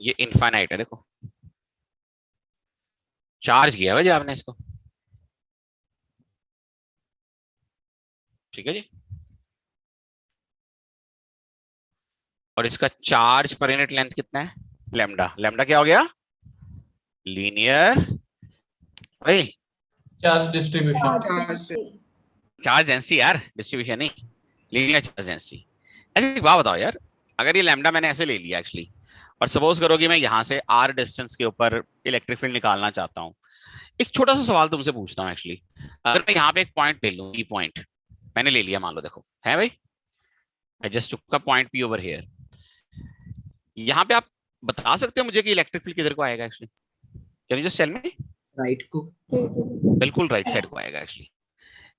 ये इनफाइनाइट है, देखो चार्ज किया हुआ जी आपने इसको, ठीक है जी। और इसका चार्ज पर यूनिट लेंथ कितना है, लैम्डा। लैम्डा क्या हो गया, लीनियर भाई charge distribution. Charge. Charge density यार, डिस्ट्रीब्यूशन नहीं, लीनियर चार्ज डेंसिटी। अच्छा एक बात बताओ यार, अगर ये लैम्डा मैंने ऐसे ले लिया एक्चुअली, और सपोज करो कि मैं यहाँ से आर डिस्टेंस के ऊपर इलेक्ट्रिक फील्ड निकालना चाहता हूँ, एक छोटा सा सवाल तुमसे पूछता हूँ एक्चुअली। अगर मैं यहाँ पे एक पॉइंट ले लूँ, ई पॉइंट मैंने ले लिया, मान लो देखो है भाई, I just took a point P over here. यहाँ पे आप बता सकते हो मुझे कि इलेक्ट्रिक फील्ड किधर को आएगा actually, can you just tell me. Right को। बिल्कुल राइट साइड को आएगा एक्चुअली।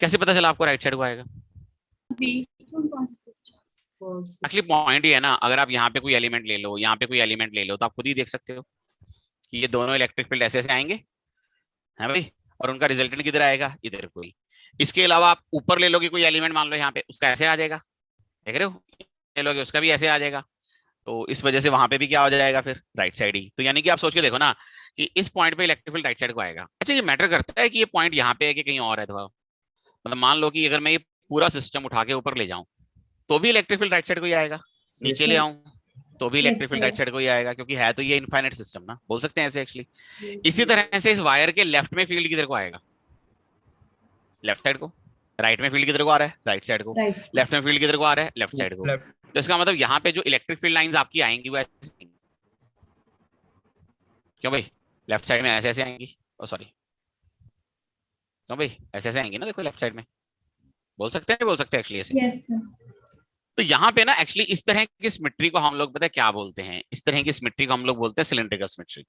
कैसे पता चला आपको राइट साइड को आएगा? एक्चुअली पॉइंट ये है ना, अगर आप यहाँ पे कोई एलिमेंट ले लो, यहाँ पे कोई एलिमेंट ले लो, तो आप खुद ही देख सकते हो कि ये दोनों इलेक्ट्रिक फील्ड ऐसे ऐसे आएंगे, है भाई, और उनका रिजल्टेंट किधर आएगा, इधर कोई। इसके अलावा आप ऊपर ले लोगे कोई एलिमेंट, मान लो यहाँ पे, उसका ऐसे आ जाएगा, देख रहे हो, ले लोगे उसका भी ऐसे आ जाएगा, तो इस वजह से वहां पे भी क्या हो जाएगा फिर, राइट साइड ही। तो यानी कि आप सोच के देखो ना कि इस पॉइंट पे इलेक्ट्रिक फील्ड राइट साइड को आएगा। अच्छा ये मैटर करता है कि ये पॉइंट यहाँ पे है कि कहीं और है, थोड़ा मतलब मान लो कि अगर मैं ये पूरा सिस्टम उठा के ऊपर ले जाऊं तो भी इलेक्ट्रिक फील्ड राइट साइड को ही आएगा, नीचे ले आऊं तो भी इलेक्ट्रिक फील्ड राइट साइड को ही आएगा, क्योंकि है तो ये इनफाइनाइट सिस्टम ना, बोल सकते हैं ऐसे एक्चुअली। इसी तरह से इस वायर के लेफ्ट में फील्ड किधर को आएगा, लेफ्ट साइड को। राइट में फील्ड किधर को आ रहा है, राइट साइड को। लेफ्ट में फील्ड किधर को आ रहा है, लेफ्ट साइड को। तो इसका मतलब यहाँ पे जो इलेक्ट्रिक फील्ड लाइंस आपकी आएंगी वो ऐसे, क्यों भाई, लेफ्ट साइड में ऐसे ऐसे आएंगी, ओ सॉरी, क्यों भाई ऐसे ऐसे आएंगी ना, देखो लेफ्ट साइड में, बोल सकते हैं, बोल सकते हैं एक्चुअली ऐसे। Yes sir. तो यहाँ पे ना एक्चुअली इस तरह की सिमेट्री को हम लोग पता है क्या बोलते हैं, इस तरह की सिमेट्री को हम लोग बोलते हैं सिलिंड्रिकल सिमेट्री।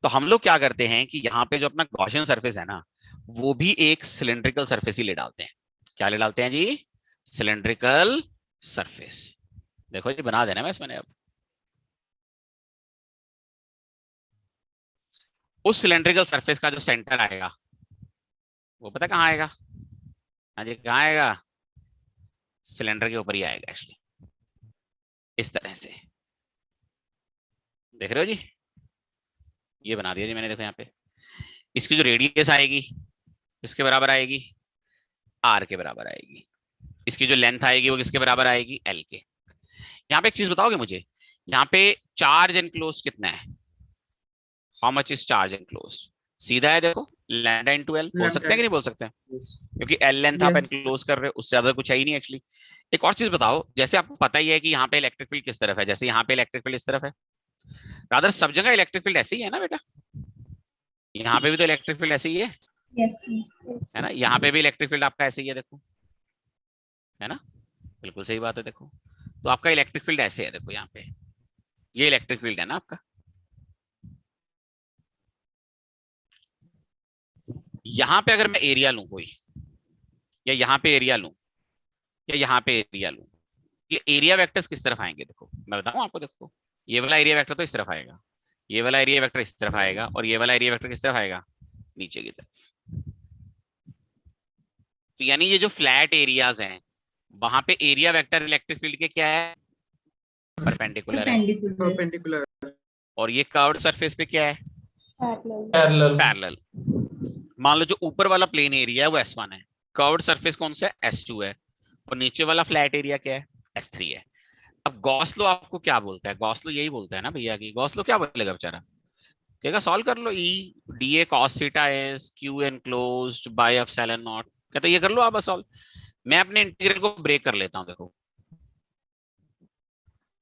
तो हम लोग क्या करते हैं कि यहाँ पे जो अपना गॉसियन सरफेस है ना, वो भी एक सिलिंड्रिकल सरफेस ही ले डालते हैं। क्या ले डालते हैं जी, सिलिंड्रिकल सरफेस। देखो जी बना देना मैं इसमें अब, उस सिलिंड्रिकल सरफेस का जो सेंटर आएगा वो पता कहाँ आएगा, हाँ जी कहाँ आएगा, सिलेंडर के ऊपर ही आएगा एक्चुअली, इस तरह से। देख रहे हो जी, ये बना दिया जी मैंने, देखो यहाँ पे इसकी जो रेडियस आएगी किसके बराबर आएगी, आर के बराबर आएगी। इसकी जो लेंथ आएगी वो किसके बराबर आएगी, एल के। यहाँ पे एक चीज बताओगे मुझे, यहाँ पे चार्ज एनक्लोज कितना है, how much is charge enclose, सीधा है देखो, लैम्डा इनटू एल, बोल सकते हैं कि नहीं बोल सकते हैं, क्योंकि एल लेंथ आप एनक्लोज कर रहे हो, उससे ज्यादा कुछ है ही नहीं एक्चुअली। एक और चीज बताओ, जैसे आपको पता ही है कि यहाँ पे इलेक्ट्रिक फील्ड किस तरफ है, जैसे यहाँ पे इलेक्ट्रिक फील्ड इस तरफ है, रादर सब जगह इलेक्ट्रिक फील्ड ऐसे ही है ना बेटा, यहाँ पे भी तो इलेक्ट्रिक फील्ड ऐसे ही है, यस है ना, यहाँ पे भी इलेक्ट्रिक फील्ड आपका ऐसे ही है, देखो है ना, बिल्कुल सही बात है। देखो तो आपका इलेक्ट्रिक फील्ड ऐसे है, देखो यहाँ पे ये इलेक्ट्रिक फील्ड है ना आपका। यहाँ पे अगर मैं एरिया लूं कोई, या यहाँ पे एरिया लूं, या यहाँ पे एरिया लूं, ये एरिया वेक्टर्स किस तरफ आएंगे? देखो मैं बताऊं आपको, देखो ये वाला एरिया वेक्टर तो इस तरफ आएगा, ये वाला एरिया वेक्टर इस तरफ आएगा, और ये वाला एरिया वेक्टर किस तरफ आएगा? नीचे की तरफ। तो यानी ये जो फ्लैट एरियाज हैं वहां पे एरिया वेक्टर इलेक्ट्रिक फील्ड के क्या है? परपेंडिकुलर है। Perpendicular. और ये कर्व्ड सरफेस पे क्या है? Parallel. पैरेलल। मान लो जो ऊपर वाला प्लेन एरिया है वो S1 है, कर्व्ड सरफेस कौन सा है? S2 है, और नीचे वाला फ्लैट एरिया क्या है? S3 है। अब गॉस लॉ आपको क्या बोलता है? गॉस लॉ यही बोलता है ना भैया की, गॉस लॉ क्या बोलेगा बेचारा? कहेगा सॉल्व कर लो, E D A cos theta is Q enclosed by epsilon naught. कहता है ये कर लो आप बस सॉल्व। मैं अपने इंटीग्रल को ब्रेक कर लेता हूं, देखो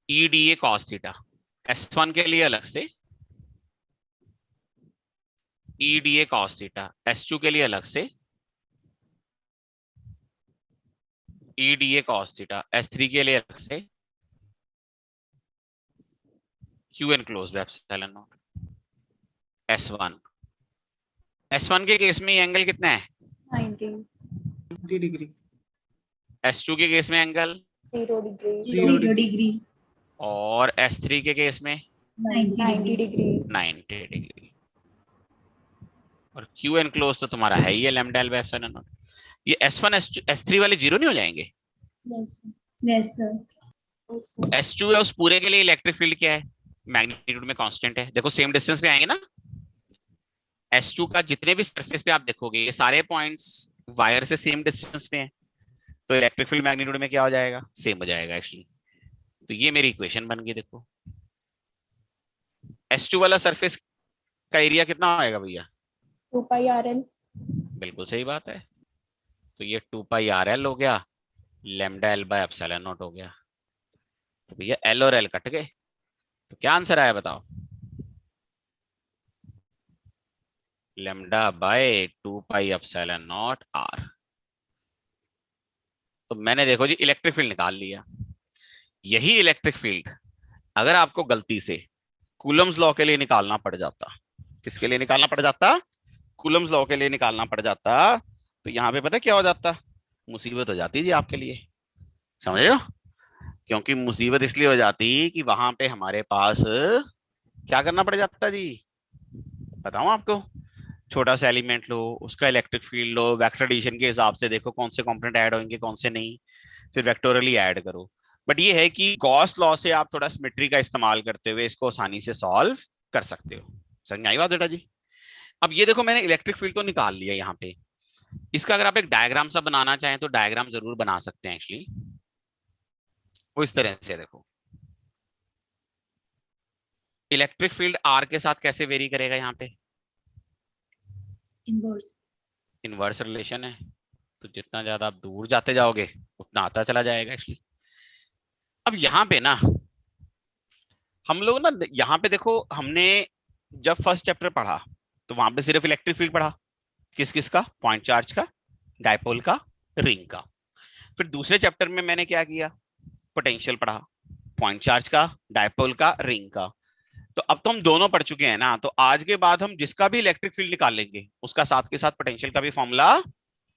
ई D A cos theta S1 के लिए अलग से, ई D A cos theta S2 के लिए अलग से, ई D A cos theta S3 के लिए अलग से, Q enclosed by epsilon not S1। S1 के केस में एंगल कितना है? 90 degree. S2 के केस में एंगल 0 degree 0 डिग्री और S3 के केस में 90 degree 90 डिग्री। और Q एनक्लोज तो तुम्हारा है ही है lambda L by epsilon not. ये S1 S2 S3 वाले जीरो नहीं हो जाएंगे? यस सर S2 है, उस पूरे के लिए इलेक्ट्रिक फील्ड क्या है? मैग्नीट्यूड में कांस्टेंट है। देखो सेम डिस्टेंस पे आएंगे ना, S2 का जितने भी सरफेस पे आप देखोगे ये सारे पॉइंट्स वायर से सेम डिस्टेंस पे हैं, तो इलेक्ट्रिक फील्ड मैग्नीट्यूड में क्या हो जाएगा? सेम हो जाएगा एक्चुअली। तो ये मेरी इक्वेशन बन गई। देखो S2 वाला सरफेस का एरिया कितना आएगा भैया? 2 pi RL बिल्कुल सही बात है। तो ये 2 पाई RL हो गया, lambda L by epsilon not हो गया। तो भैया L और L कट गए, तो क्या आंसर आया बताओ? Lambda by 2 pi epsilon not R। तो मैंने देखो जी इलेक्ट्रिक फील्ड निकाल लिया। यही इलेक्ट्रिक फील्ड अगर आपको गलती से कूलम्स लॉ के लिए निकालना पड़ जाता, किसके लिए निकालना पड़ जाता? कूलम्स लॉ के लिए निकालना पड़ जाता, तो यहाँ पे पता क्या हो जाता? मुसीबत हो जाती जी आपके लिए, समझ रहे हो? क्योंकि मुसीबत इसलिए हो जाती कि वहां पे हमारे पास क्या करना पड़ जाता जी, बताऊं आपको? छोटा सा एलिमेंट लो, उसका इलेक्ट्रिक फील्ड लो, वेक्टर एडिशन के हिसाब से देखो कौन से कंपोनेंट ऐड होंगे कौन से नहीं, फिर वेक्टोरियली ऐड करो। बट ये है कि गॉस लॉ से आप थोड़ा सिमेट्री का इस्तेमाल करते हुए इसको आसानी से सॉल्व कर सकते हो। समझ आई बात बेटा जी? अब ये देखो मैंने इलेक्ट्रिक फील्ड तो निकाल लिया यहाँ पे, इसका अगर आप एक डायग्राम सा बनाना चाहें तो डायग्राम जरूर बना सकते हैं एक्चुअली। वो इस तरह से देखो, इलेक्ट्रिक फील्ड R के साथ कैसे वेरी करेगा? यहाँ पे इनवर्स रिलेशन है, तो जितना ज्यादा आप दूर जाते जाओगे उतना आता चला जाएगा एक्चुअली। अब यहाँ पे ना हम लोग ना, यहाँ पे देखो हमने जब फर्स्ट चैप्टर पढ़ा तो वहां पे सिर्फ इलेक्ट्रिक फील्ड पढ़ा, किस किस का? पॉइंट चार्ज का, डायपोल का, रिंग का। फिर दूसरे चैप्टर में मैंने क्या किया? पोटेंशियल पढ़ा, पॉइंट चार्ज का, डायपोल का, रिंग का। तो अब तो हम दोनों पढ़ चुके हैं ना, तो आज के बाद हम जिसका भी इलेक्ट्रिक फील्ड निकालेंगे उसका साथ के साथ पोटेंशियल का भी फॉर्मूला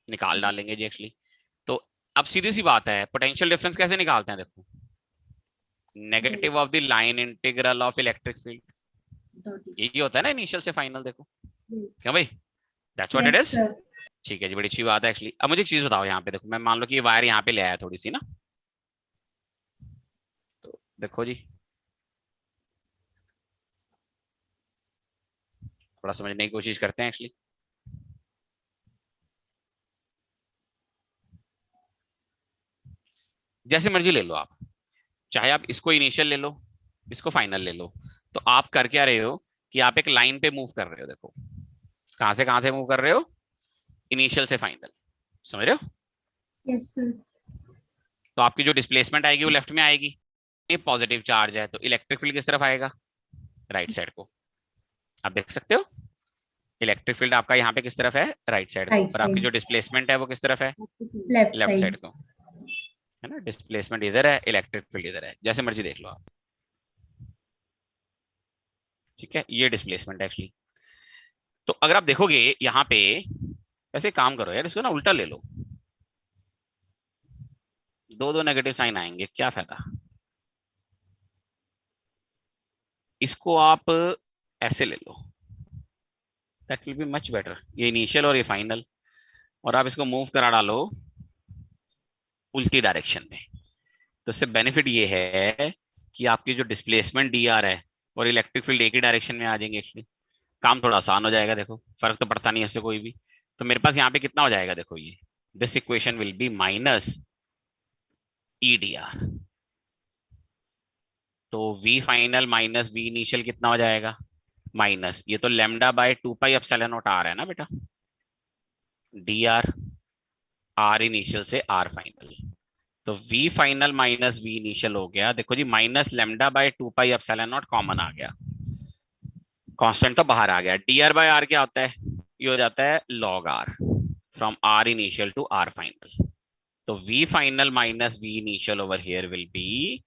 निकाल डालेंगे जी एक्चुअली। तो अब सीधी सी बात है, पोटेंशियल डिफरेंस कैसे निकालते हैं? देखो negative of the line integral of electric field, यही होता है ना इनिशियल से फाइनल। देखो क्या भाई, दैट्स व्हाट इट इज। ठीक है जी, बड़ी अच्छी बात है एक्चुअली। अब मुझे एक चीज बताओ, यहाँ पे देखो मैं मान लो कि ये वायर यहाँ पे ले आया थोड़ी सी ना, तो देखो जी थोड़ा समझने की कोशिश करते हैं एक्चुअली। जैसे मर्जी ले लो आप, चाहे आप इसको इनिशियल ले लो, इसको फाइनल ले लो, तो आप कर क्या रहे हो कि आप एक लाइन पे मूव कर रहे हो। देखो कहां से मूव कर रहे हो? इनिशियल से फाइनल, समझ रहे हो? यस सर तो आपकी जो डिस्प्लेसमेंट आएगी वो लेफ्ट में आएगी, ये पॉजिटिव चार्ज है तो इलेक्ट्रिक फील्ड किस तरफ आएगा? राइट साइड को। आप देख सकते हो इलेक्ट्रिक फील्ड आपका यहाँ पे किस तरफ है? राइट साइड को। और आपकी जो डिस्प्लेसमेंट है वो किस तरफ है? लेफ्ट साइड को, है ना? डिस्प्लेसमेंट इधर है, इलेक्ट्रिक फील्ड इधर है, जैसे मर्जी देख लो आप। ठीक है, ये डिस्प्लेसमेंट है एक्चुअली। तो अगर आप देखोगे यहाँ पे, ऐसे काम करो यार, इसको ना उल्टा ले लो, दो दो नेगेटिव साइन आएंगे, क्या फायदा। इसको आप ऐसे ले लो, that will be much better. ये इनिशियल और ये फाइनल, और आप इसको मूव करा डालो उल्टी डायरेक्शन में। तो इससे बेनिफिट ये है कि आपकी जो डिस्प्लेसमेंट डी आर है और इलेक्ट्रिक फील्ड एक ही डायरेक्शन में आ जाएंगे। एक्चुअली काम थोड़ा आसान हो जाएगा, देखो फर्क तो पड़ता नहीं है इससे कोई भी। तो मेरे पास यहाँ पे कितना हो जाएगा, देखो ये this equation will be minus E D R. तो v final minus v initial कितना हो जाएगा, माइनस ये तो lambda by 2 pi epsilon naught R है ना बेटा, डी आर, आर इनिशियल से आर फाइनल। तो v final minus v initial हो गया, देखो जी minus lambda by 2 pi epsilon naught common आ गया, कांस्टेंट तो बाहर आ गया। डी आर बाय आर क्या होता है, ये हो जाता है log R from R initial to R final. तो v final minus v initial over here will be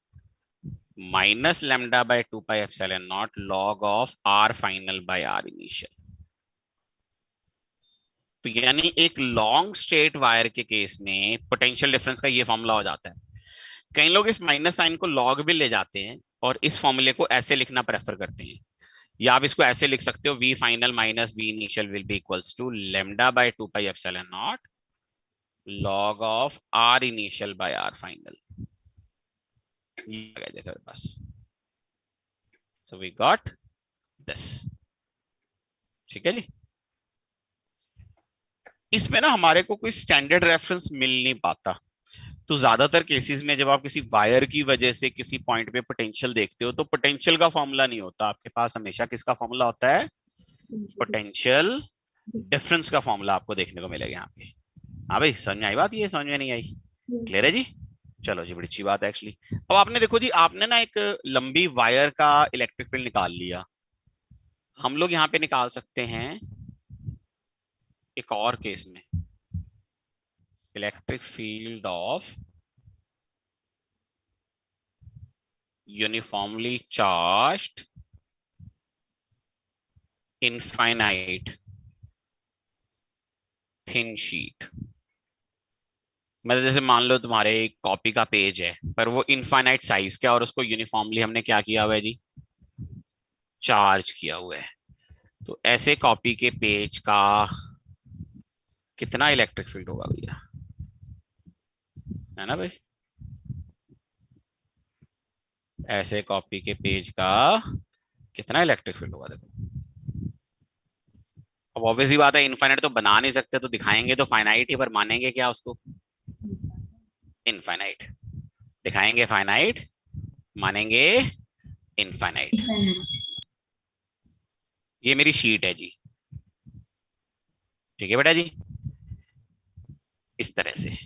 minus lambda by 2 pi epsilon naught log of R final by R initial. तो यानी एक लॉन्ग स्ट्रेट वायर के case में potential difference का ये formula हो जाता है। कई लोग इस माइनस साइन को लॉग भी ले जाते हैं और इस फॉर्मूले को ऐसे लिखना प्रेफर करते हैं, या आप इसको ऐसे लिख सकते हो v final minus v initial will be equals to lambda by 2 pi epsilon naught log of r initial by r final. ये देखो बस, सो वी गॉट दिस। ठीक है जी। इसमें ना हमारे को कोई स्टैंडर्ड रेफरेंस मिल नहीं पाता। तो ज्यादातर केसेस में जब आप किसी वायर की वजह से किसी पॉइंट पे पोटेंशियल देखते हो तो पोटेंशियल का फॉर्मूला नहीं होता आपके पास, हमेशा किसका फॉर्मूला होता है, पोटेंशियल डिफरेंस का फॉर्मूला आपको देखने को मिलेगा यहाँ पे। हाँ भाई समझ में आई बात, ये समझ में नहीं आई, क्लियर है जी। चलो जी, बड़ी अच्छी बात है एक्चुअली। अब आपने देखो जी, आपने ना एक लंबी वायर का इलेक्ट्रिक फील्ड निकाल लिया। हम लोग यहाँ पे निकाल सकते हैं एक और केस में, electric field of uniformly charged infinite thin sheet. मतलब जैसे मान लो तुम्हारे एक कॉपी का पेज है पर वो इनफाइनाइट साइज का, और उसको यूनिफॉर्मली हमने क्या किया हुआ है जी, चार्ज किया हुआ है। तो ऐसे कॉपी के पेज का कितना इलेक्ट्रिक फील्ड होगा भैया, है ना भाई। ऐसे कॉपी के पेज का कितना इलेक्ट्रिक फील्ड होगा, देखो। अब ऑब्वियसली बात है, इनफाइनाइट तो बना नहीं सकते, तो दिखाएंगे तो फाइनाइट ही, पर मानेंगे क्या उसको, इनफाइनाइट। दिखाएंगे फाइनाइट, मानेंगे इनफाइनाइट। ये मेरी शीट है जी, ठीक है बेटा जी, इस तरह से।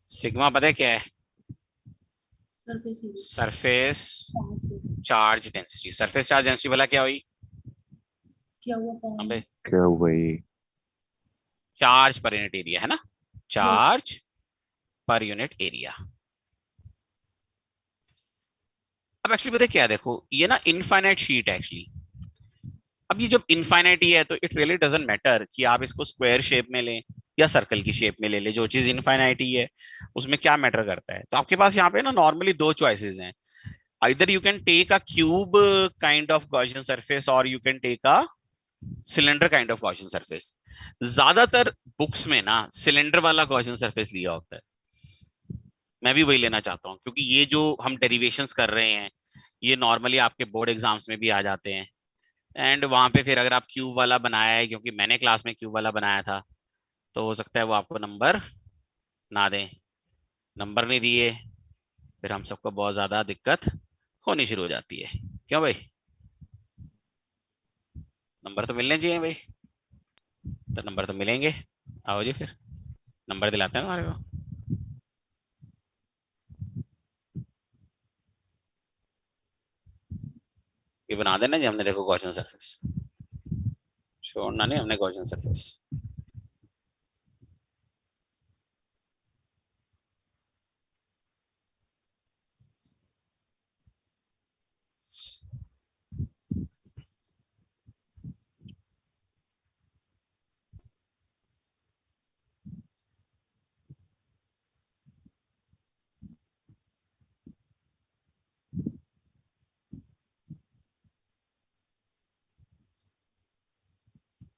सिग्मा पता है क्या है, surface charge density. Surface charge density वाला क्या हुई, क्या हुआ ये? चार्ज पर यूनिट एरिया है ना, चार्ज पर यूनिट एरिया। अब एक्चुअली पता है क्या है, देखो ये ना इनफाइनाइट शीट है एक्चुअली। अब ये जब इनफाइनाइट ही है तो इट रियली डजंट मैटर कि आप इसको स्क्वायर शेप में लें या सर्कल की शेप में ले लें, जो चीज इनफाइनाइट ही है उसमें क्या मैटर करता है। तो आपके पास यहाँ पे ना नॉर्मली दो चॉइसेस हैं, either you can take a cube kind of Gaussian surface or you can take a cylinder kind of Gaussian surface। ज्यादातर बुक्स में ना सिलेंडर वाला Gaussian surface लिया होता है, मैं भी वही लेना चाहता हूँ, क्योंकि ये जो हम डेरिवेशंस कर रहे हैं ये नॉर्मली आपके बोर्ड एग्जाम्स में भी आ जाते हैं। एंड वहां पे फिर अगर आप क्यूब वाला बनाया है, क्योंकि मैंने क्लास में क्यूब वाला बनाया था, तो हो सकता है वो आपको नंबर ना दें। नंबर नहीं दिए फिर हम सबको बहुत ज्यादा दिक्कत होनी शुरू हो जाती है, क्यों भाई। नंबर तो मिलने चाहिए भाई, तो नंबर तो मिलेंगे। आओ जी फिर नंबर दिलाते हैं हमारे को। ये बना देना जी हमने, देखो गॉसियन सरफेस, छोड़ना नहीं हमने गॉसियन सरफेस।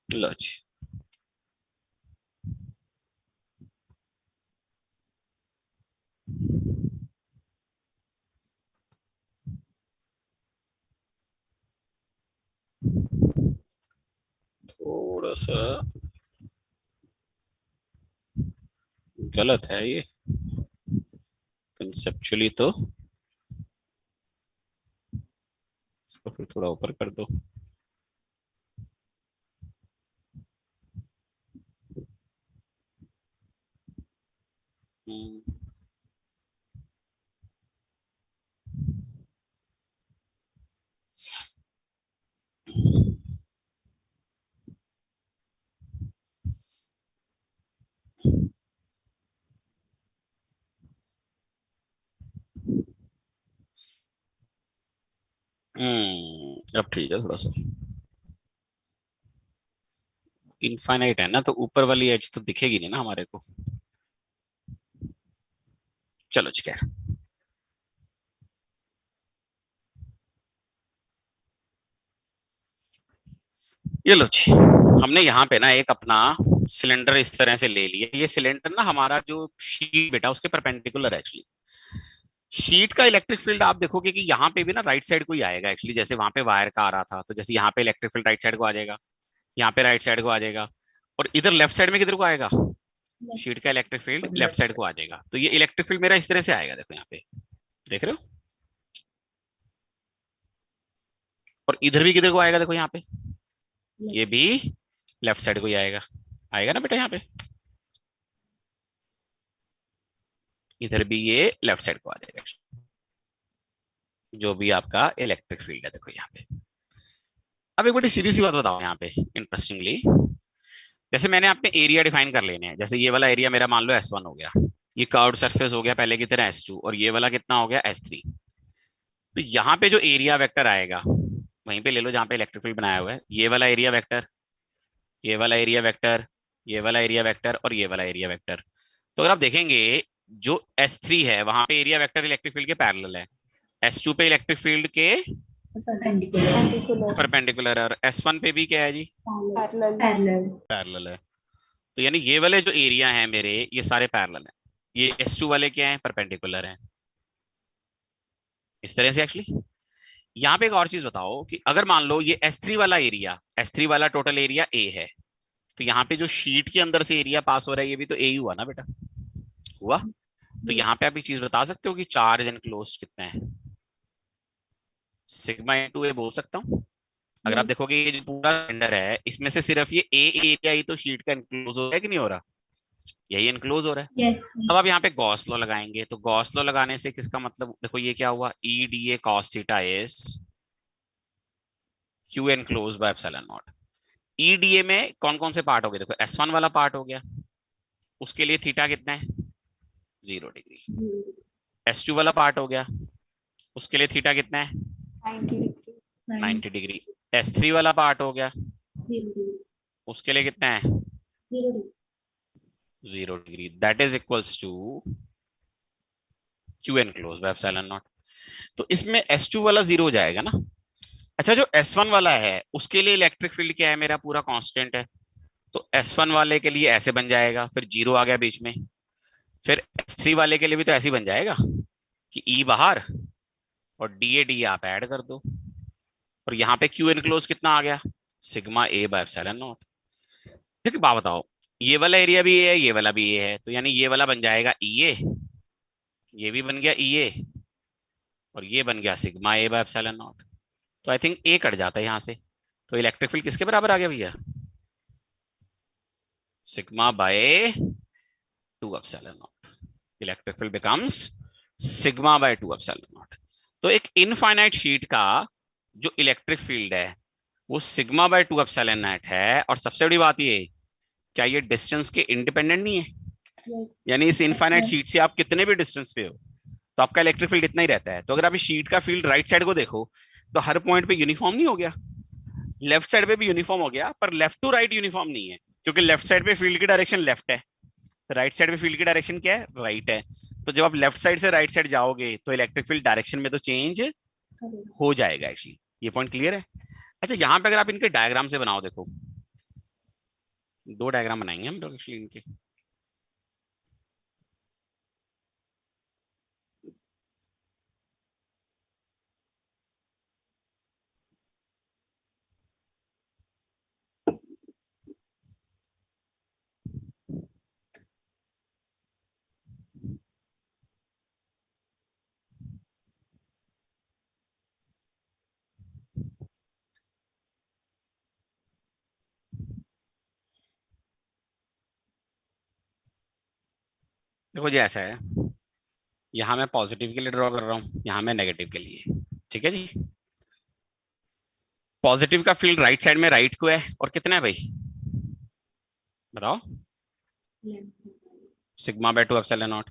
लो जी, थोड़ा सा गलत है ये कंसेप्चुअली, तो इसको फिर थोड़ा ऊपर कर दो। हम्म, अब ठीक है। थोड़ा सा इनफाइनाइट है ना, तो ऊपर वाली एज तो दिखेगी नहीं ना हमारे को। चलो ठीक है। ये लो जी, हमने यहाँ पे ना एक अपना सिलेंडर इस तरह से ले लिया। ये सिलेंडर ना हमारा जो शीट बेटा उसके परपेंडिकुलर है एक्चुअली। शीट का इलेक्ट्रिक फील्ड आप देखोगे कि यहाँ पे भी ना राइट साइड को ही आएगा एक्चुअली। जैसे वहां पे वायर का आ रहा था, तो जैसे यहाँ पे इलेक्ट्रिक फील्ड राइट साइड को आ जाएगा, यहाँ पे राइट साइड को आ जाएगा, और इधर लेफ्ट साइड में किधर को आएगा, शीट का इलेक्ट्रिक फील्ड लेफ्ट साइड को आ जाएगा। तो ये इलेक्ट्रिक फील्ड मेरा इस तरह से आएगा, देखो यहाँ पे, देख रहे हो। और इधर भी किधर को आएगा, देखो यहाँ पे, ये भी लेफ्ट साइड को ही आएगा। आएगा ना बेटा यहाँ पे, इधर भी ये लेफ्ट साइड को आ जाएगा, जो भी आपका इलेक्ट्रिक फील्ड है। देखो यहाँ पे अब एक बड़ी सीधी सी बात बताओ यहाँ पे इंटरेस्टिंगली। जैसे मैंने आपने एरिया डिफाइन कर लेने हैं। जैसे ये वाला एरिया मेरा मान लो S1 हो गया, ये कर्व्ड सरफेस हो गया पहले की तरह S2, और ये वाला कितना हो गया S3। तो यहाँ पे जो एरिया वेक्टर आएगा वहीं पे ले लो जहाँ पे इलेक्ट्रिक फील्ड बनाया हुआ है। ये वाला एरिया वेक्टर, ये वाला एरिया वेक्टर, ये वाला एरिया वेक्टर और ये वाला एरिया वेक्टर। तो अगर आप देखेंगे जो S3 है वहां पे एरिया वेक्टर इलेक्ट्रिक फील्ड के पैरेलल है, S2 पे इलेक्ट्रिक फील्ड के परपेंडिकुलर है, और S1 पे भी क्या है जी, पैरेलल है। तो यानी ये वाले जो एरिया है मेरे, ये सारे पैरेलल हैं। ये S2 वाले क्या हैं, परपेंडिकुलर हैं, इस तरह से एक्चुअली। यहाँ पे एक और चीज बताओ कि अगर मान लो ये S3 वाला एरिया, S3 वाला टोटल एरिया A है, तो यहाँ पे जो शीट के अंदर से एरिया पास हो रहा है ये भी तो A ही हुआ ना बेटा, हुआ। तो यहाँ पे आप एक चीज बता सकते हो कि चार्ज एनक्लोज कितने हैं, सिग्मा इंटू ए बोल सकता हूँ। अगर आप देखोगे ये जो पूरा सिलेंडर है इसमें से सिर्फ ये ए एरिया ही तो शीट का एनक्लोज हो रहा है कि नहीं हो रहा, यही एनक्लोज हो रहा है। अब आप यहाँ पे गॉस लॉ लगाएंगे, तो गॉस लॉ लगाने से किसका मतलब, देखो ये क्या हुआ, ई D A cos theta is Q enclose by epsilon not. E D ए में कौन कौन से पार्ट हो गए, देखो S1 वाला पार्ट हो गया, उसके लिए थीटा कितना है 0 डिग्री। S2 वाला पार्ट हो गया, उसके लिए थीटा कितना है 90 डिग्री। S3 वाला पार्ट हो गया, उसके लिए कितना है 0 degree. That is equals to Q enclose by epsilon naught. तो इसमें S2 वाला 0 हो जाएगा ना। अच्छा, जो S1 वाला है उसके लिए इलेक्ट्रिक फील्ड क्या है मेरा, पूरा कांस्टेंट है। तो S1 वाले के लिए ऐसे बन जाएगा, फिर 0 आ गया बीच में। फिर S3 वाले के लिए भी तो ऐसे ही बन जाएगा कि E बाहर और डी आप ऐड कर दो, और यहाँ पे क्यू एनक्लोज कितना आ गया, sigma A bye epsilon not. ठीक है, बात बताओ, ये वाला एरिया भी ए है, ये वाला भी ए है, तो यानी ये वाला बन जाएगा ई ए, ये भी बन गया ई ए, और ये बन गया सिग्मा ए बाय एप्सिलॉन नॉट। तो आई थिंक ए कट जाता है यहाँ से। तो इलेक्ट्रिक फील्ड किसके बराबर आ गया भैया, sigma by 2 epsilon not. Electric field becomes sigma by 2 epsilon naught. तो एक इनफाइनाइट शीट का जो इलेक्ट्रिक फील्ड है वो सिग्मा बाय 2 एप्सिलॉन नॉट है। और सबसे बड़ी बात ये, क्या ये डिस्टेंस के इंडिपेंडेंट नहीं है, यानी इस इनफाइनाइट शीट से आप कितने भी डिस्टेंस पे हो तो आपका इलेक्ट्रिक फील्ड इतना ही रहता है। तो अगर आप इस शीट का फील्ड राइट साइड को देखो तो हर पॉइंट पे यूनिफॉर्म नहीं हो गया, लेफ्ट साइड पे भी यूनिफॉर्म हो गया, पर लेफ्ट टू राइट यूनिफॉर्म नहीं है, क्योंकि लेफ्ट साइड पे फील्ड की डायरेक्शन लेफ्ट है, राइट साइड पे फील्ड की डायरेक्शन क्या है, राइट है। तो जब आप लेफ्ट साइड से राइट साइड जाओगे तो इलेक्ट्रिक फील्ड डायरेक्शन में तो चेंज हो जाएगा एक्चुअली। ये पॉइंट क्लियर है। अच्छा, यहाँ पे अगर आप इनके डायग्राम से बनाओ, देखो दो डायग्राम बनाएंगे हम लोग एक्चुअली इनके। देखो जी ऐसा है, यहाँ मैं पॉजिटिव के लिए ड्रॉ कर रहा हूँ, यहाँ मैं नेगेटिव के लिए। ठीक है जी। पॉजिटिव का फील्ड राइट साइड में राइट को है और कितना है भाई बताओ, sigma by 2 epsilon naught.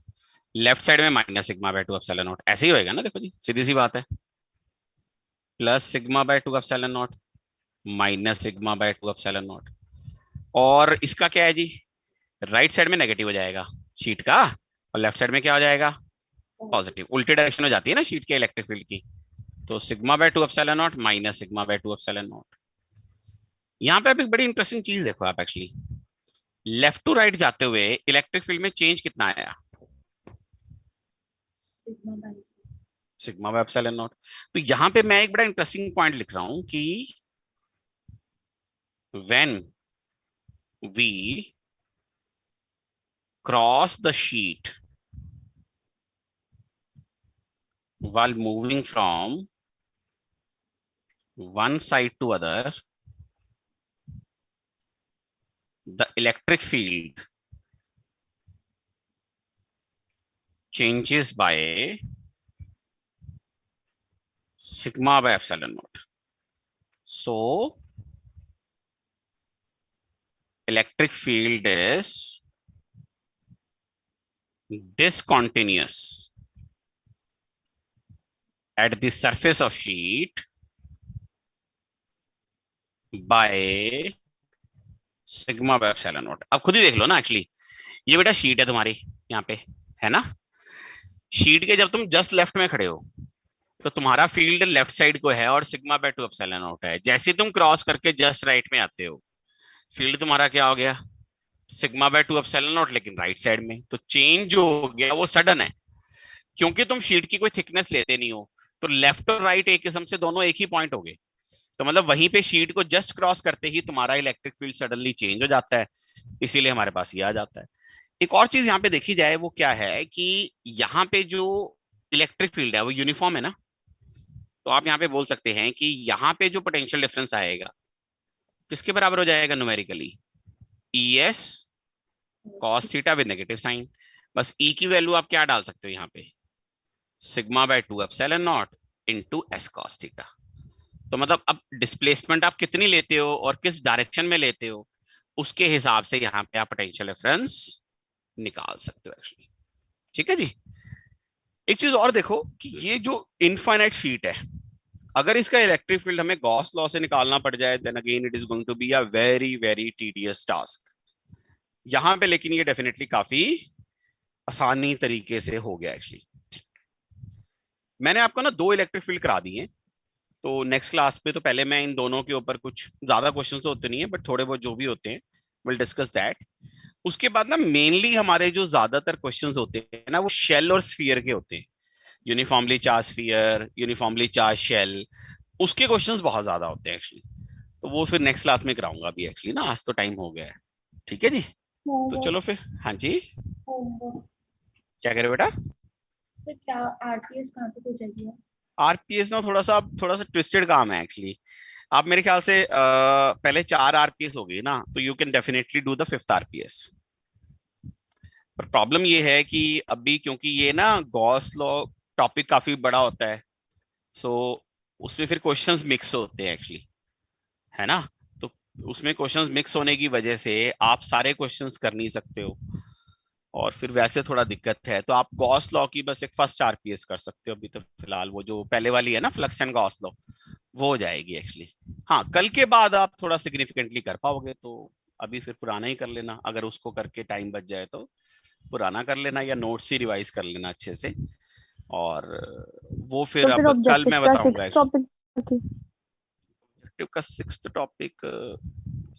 Left side में minus sigma by 2 epsilon naught. ऐसे ही होएगा ना, देखो जी सीधी सी बात है, plus sigma by 2 epsilon not minus sigma by 2 epsilon naught. और इसका क्या है जी, राइट साइड में नेगेटिव हो जाएगा शीट का, और लेफ्ट साइड में क्या हो जाएगा पॉजिटिव। उल्टी डायरेक्शन हो जाती है ना शीट के इलेक्ट्रिक फील्ड की। तो sigma by 2 epsilon not minus sigma by 2 epsilon not. यहाँ पे आप एक बड़ी इंटरेस्टिंग चीज देखो आप एक्चुअली, लेफ्ट टू राइट जाते हुए इलेक्ट्रिक फील्ड में चेंज कितना आया, सिग्मा बाय एप्सिलॉन नॉट। तो यहाँ पे मैं एक बड़ा इंटरेस्टिंग पॉइंट लिख रहा हूं कि when we cross the sheet while moving from one side to other, the electric field changes by sigma by epsilon naught. So electric field is discontinuous at the surface of sheet by sigma by epsilon naught. अब खुद ही देख लो ना actually, ये बेटा sheet है तुम्हारी यहाँ पे, है ना। शीट के जब तुम जस्ट लेफ्ट में खड़े हो तो तुम्हारा फील्ड लेफ्ट साइड को है और सिग्मा बाय 2 एप्सिलॉन नॉट है। जैसे तुम क्रॉस करके जस्ट राइट में आते हो, फील्ड तुम्हारा क्या हो गया सिग्मा बाय 2 एप्सिलॉन नॉट, लेकिन राइट साइड में। तो चेंज जो हो गया वो सडन है, क्योंकि तुम शीट की कोई थिकनेस लेते नहीं हो। तो लेफ्ट और राइट एक किस्म से दोनों एक ही पॉइंट हो गए। तो मतलब वहीं पे शीट को जस्ट क्रॉस करते ही तुम्हारा इलेक्ट्रिक फील्ड सडनली चेंज हो जाता है, इसीलिए हमारे पास ये आ जाता है। एक और चीज यहाँ पे देखी जाए वो क्या है कि यहाँ पे जो इलेक्ट्रिक फील्ड है वो यूनिफॉर्म है ना। तो आप यहाँ पे बोल सकते हैं कि यहाँ पे जो पोटेंशियल डिफरेंस आएगा किसके बराबर हो जाएगा numerically, E S cos theta with negative sign. बस ई की वैल्यू आप क्या डाल सकते हो यहाँ पे, sigma by 2 epsilon naught into S cos theta. तो मतलब अब डिस्प्लेसमेंट आप कितनी लेते हो और किस डायरेक्शन में लेते हो उसके हिसाब से यहाँ पे आप पोटेंशियल डिफरेंस निकाल सकते हो एक्चुअली। ठीक है जी। एक चीज और देखो कि ये जो इनफाइनाइट शीट है, अगर इसका इलेक्ट्रिक फील्ड हमें गॉस लॉ से निकालना पड़ जाए then again it is going to be a very very tedious task. यहाँ पे लेकिन ये डेफिनेटली काफी आसानी तरीके से हो गया एक्चुअली। मैंने आपको ना 2 इलेक्ट्रिक फील्ड करा दिए, तो नेक्स्ट क्लास पे तो पहले मैं इन दोनों के ऊपर, कुछ ज्यादा क्वेश्चंस तो होते नहीं है बट थोड़े बहुत जो भी होते हैं विल डिस्कस दैट। उसके बाद ना मेनली हमारे जो ज्यादातर क्वेश्चंस होते हैं ना वो शेल और स्फीयर के होते हैं, uniformly charge sphere, uniformly charge shell, उसके क्वेश्चंस बहुत ज्यादा होते हैं एक्चुअली। तो वो फिर नेक्स्ट क्लास में कराऊंगा अभी एक्चुअली ना, आज तो टाइम हो गया है। ठीक है जी, तो चलो फिर। हाँ जी, क्या कह रहे हो बेटा? सर क्या आरपीएस कहाँ तक हो जाएगी? आरपीएस ना थोड़ा सा ट्विस्टेड काम है एक्चुअली। आप मेरे ख्याल से पहले 4 आरपीएस हो गई ना, तो you can definitely do the 5th RPS. पर प्रॉब्लम ये है कि अभी क्योंकि ये ना गॉस लॉ टॉपिक काफी बड़ा होता है, सो उसमें फिर क्वेश्चंस मिक्स होते हैं एक्चुअली, है ना। तो उसमें क्वेश्चंस मिक्स होने की वजह से आप सारे क्वेश्चंस कर नहीं सकते हो, और फिर वैसे थोड़ा दिक्कत है। तो आप गॉस लॉ की बस एक 1st आरपीएस कर सकते हो अभी तो फिलहाल, वो जो पहले वाली है ना फ्लक्स एंड गॉस लॉ, वो हो जाएगी एक्चुअली। हाँ, कल के बाद आप थोड़ा सिग्निफिकेंटली कर पाओगे, तो अभी फिर पुराना ही कर लेना, अगर उसको करके टाइम बच जाए तो पुराना कर लेना, या नोट्स ही रिवाइज कर लेना अच्छे से। और वो फिर तो अब कल मैं बताऊंगा। टॉपिक ऑब्जेक्टिव का 6th टॉपिक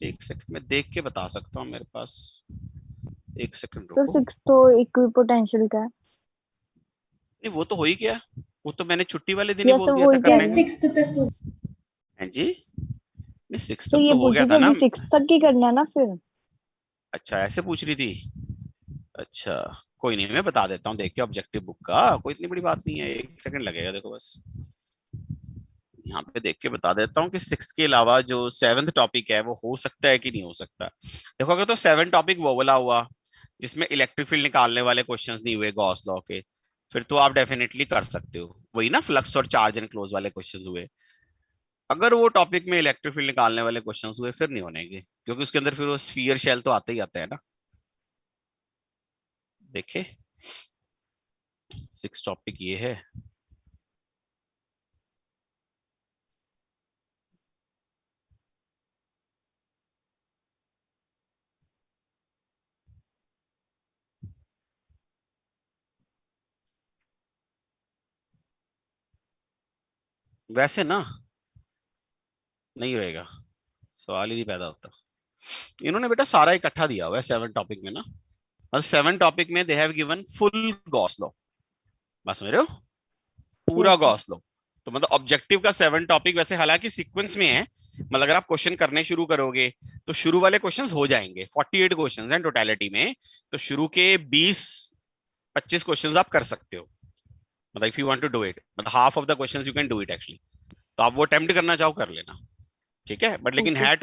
एक सेकंड में देख के बता सकता हूँ, मेरे पास एक सेकंड सर रुको। 6 तो इक्विपोटेंशियल का है। नहीं वो तो हो ही गया, वो तो मैंने छुट्टी वाले दिन ही यस बोल सर दिया वो था ही करने कह को। रहे हैं। 6th तक हो हैं जी, नहीं 6 तो तक ये तो हो पूछ गया रही था थी ना। अभी 6 तक ही करना है ना फिर। अच्छा ऐसे पूछ रही थी, अच्छा कोई नहीं, मैं बता देता हूँ देख के ऑब्जेक्टिव बुक का, कोई इतनी बड़ी बात नहीं है, एक सेकंड लगेगा, देखो बस यहाँ पे देख के बता देता हूँ कि 6 के अलावा जो 7th टॉपिक है वो हो सकता है कि नहीं हो सकता। देखो अगर तो 7 टॉपिक वो वाला हुआ जिसमें इलेक्ट्रिक फील्ड निकालने वाले क्वेश्चंस नहीं हुए गॉस लॉ के, फिर तो आप डेफिनेटली कर सकते हो, वही ना फ्लक्स और चार्ज एंड क्लोज वाले क्वेश्चंस हुए। अगर वो टॉपिक में इलेक्ट्रिक फील्ड निकालने वाले क्वेश्चंस हुए फिर नहीं होने के, क्योंकि उसके अंदर फिर वो स्फीयर शेल तो आता ही आता है ना। देखे 6 टॉपिक ये है। वैसे ना नहीं रहेगा, सवाल ही नहीं पैदा होता। इन्होंने बेटा सारा इकट्ठा दिया हुआ है 7 टॉपिक में ना, और 7 टॉपिक में they have given full Gauss law, बस समझ रहे हो, पूरा Yes, sir. Gauss law. तो मतलब ऑब्जेक्टिव का 7 टॉपिक वैसे हालांकि सीक्वेंस में है, मतलब अगर आप क्वेश्चन करने शुरू करोगे तो शुरू वाले क्वेश्चंस हो जाएंगे, 48 क्वेश्चंस हैं टोटलिटी में, तो शुरू के 20-25 क्वेश्चंस आप कर सकते हो, मतलब if you want to do it, मतलब half of the questions you can do it actually. तो आप वो अटेम्प्ट करना चाहो कर लेना, ठीक है, बट लेकिन Okay, है sir.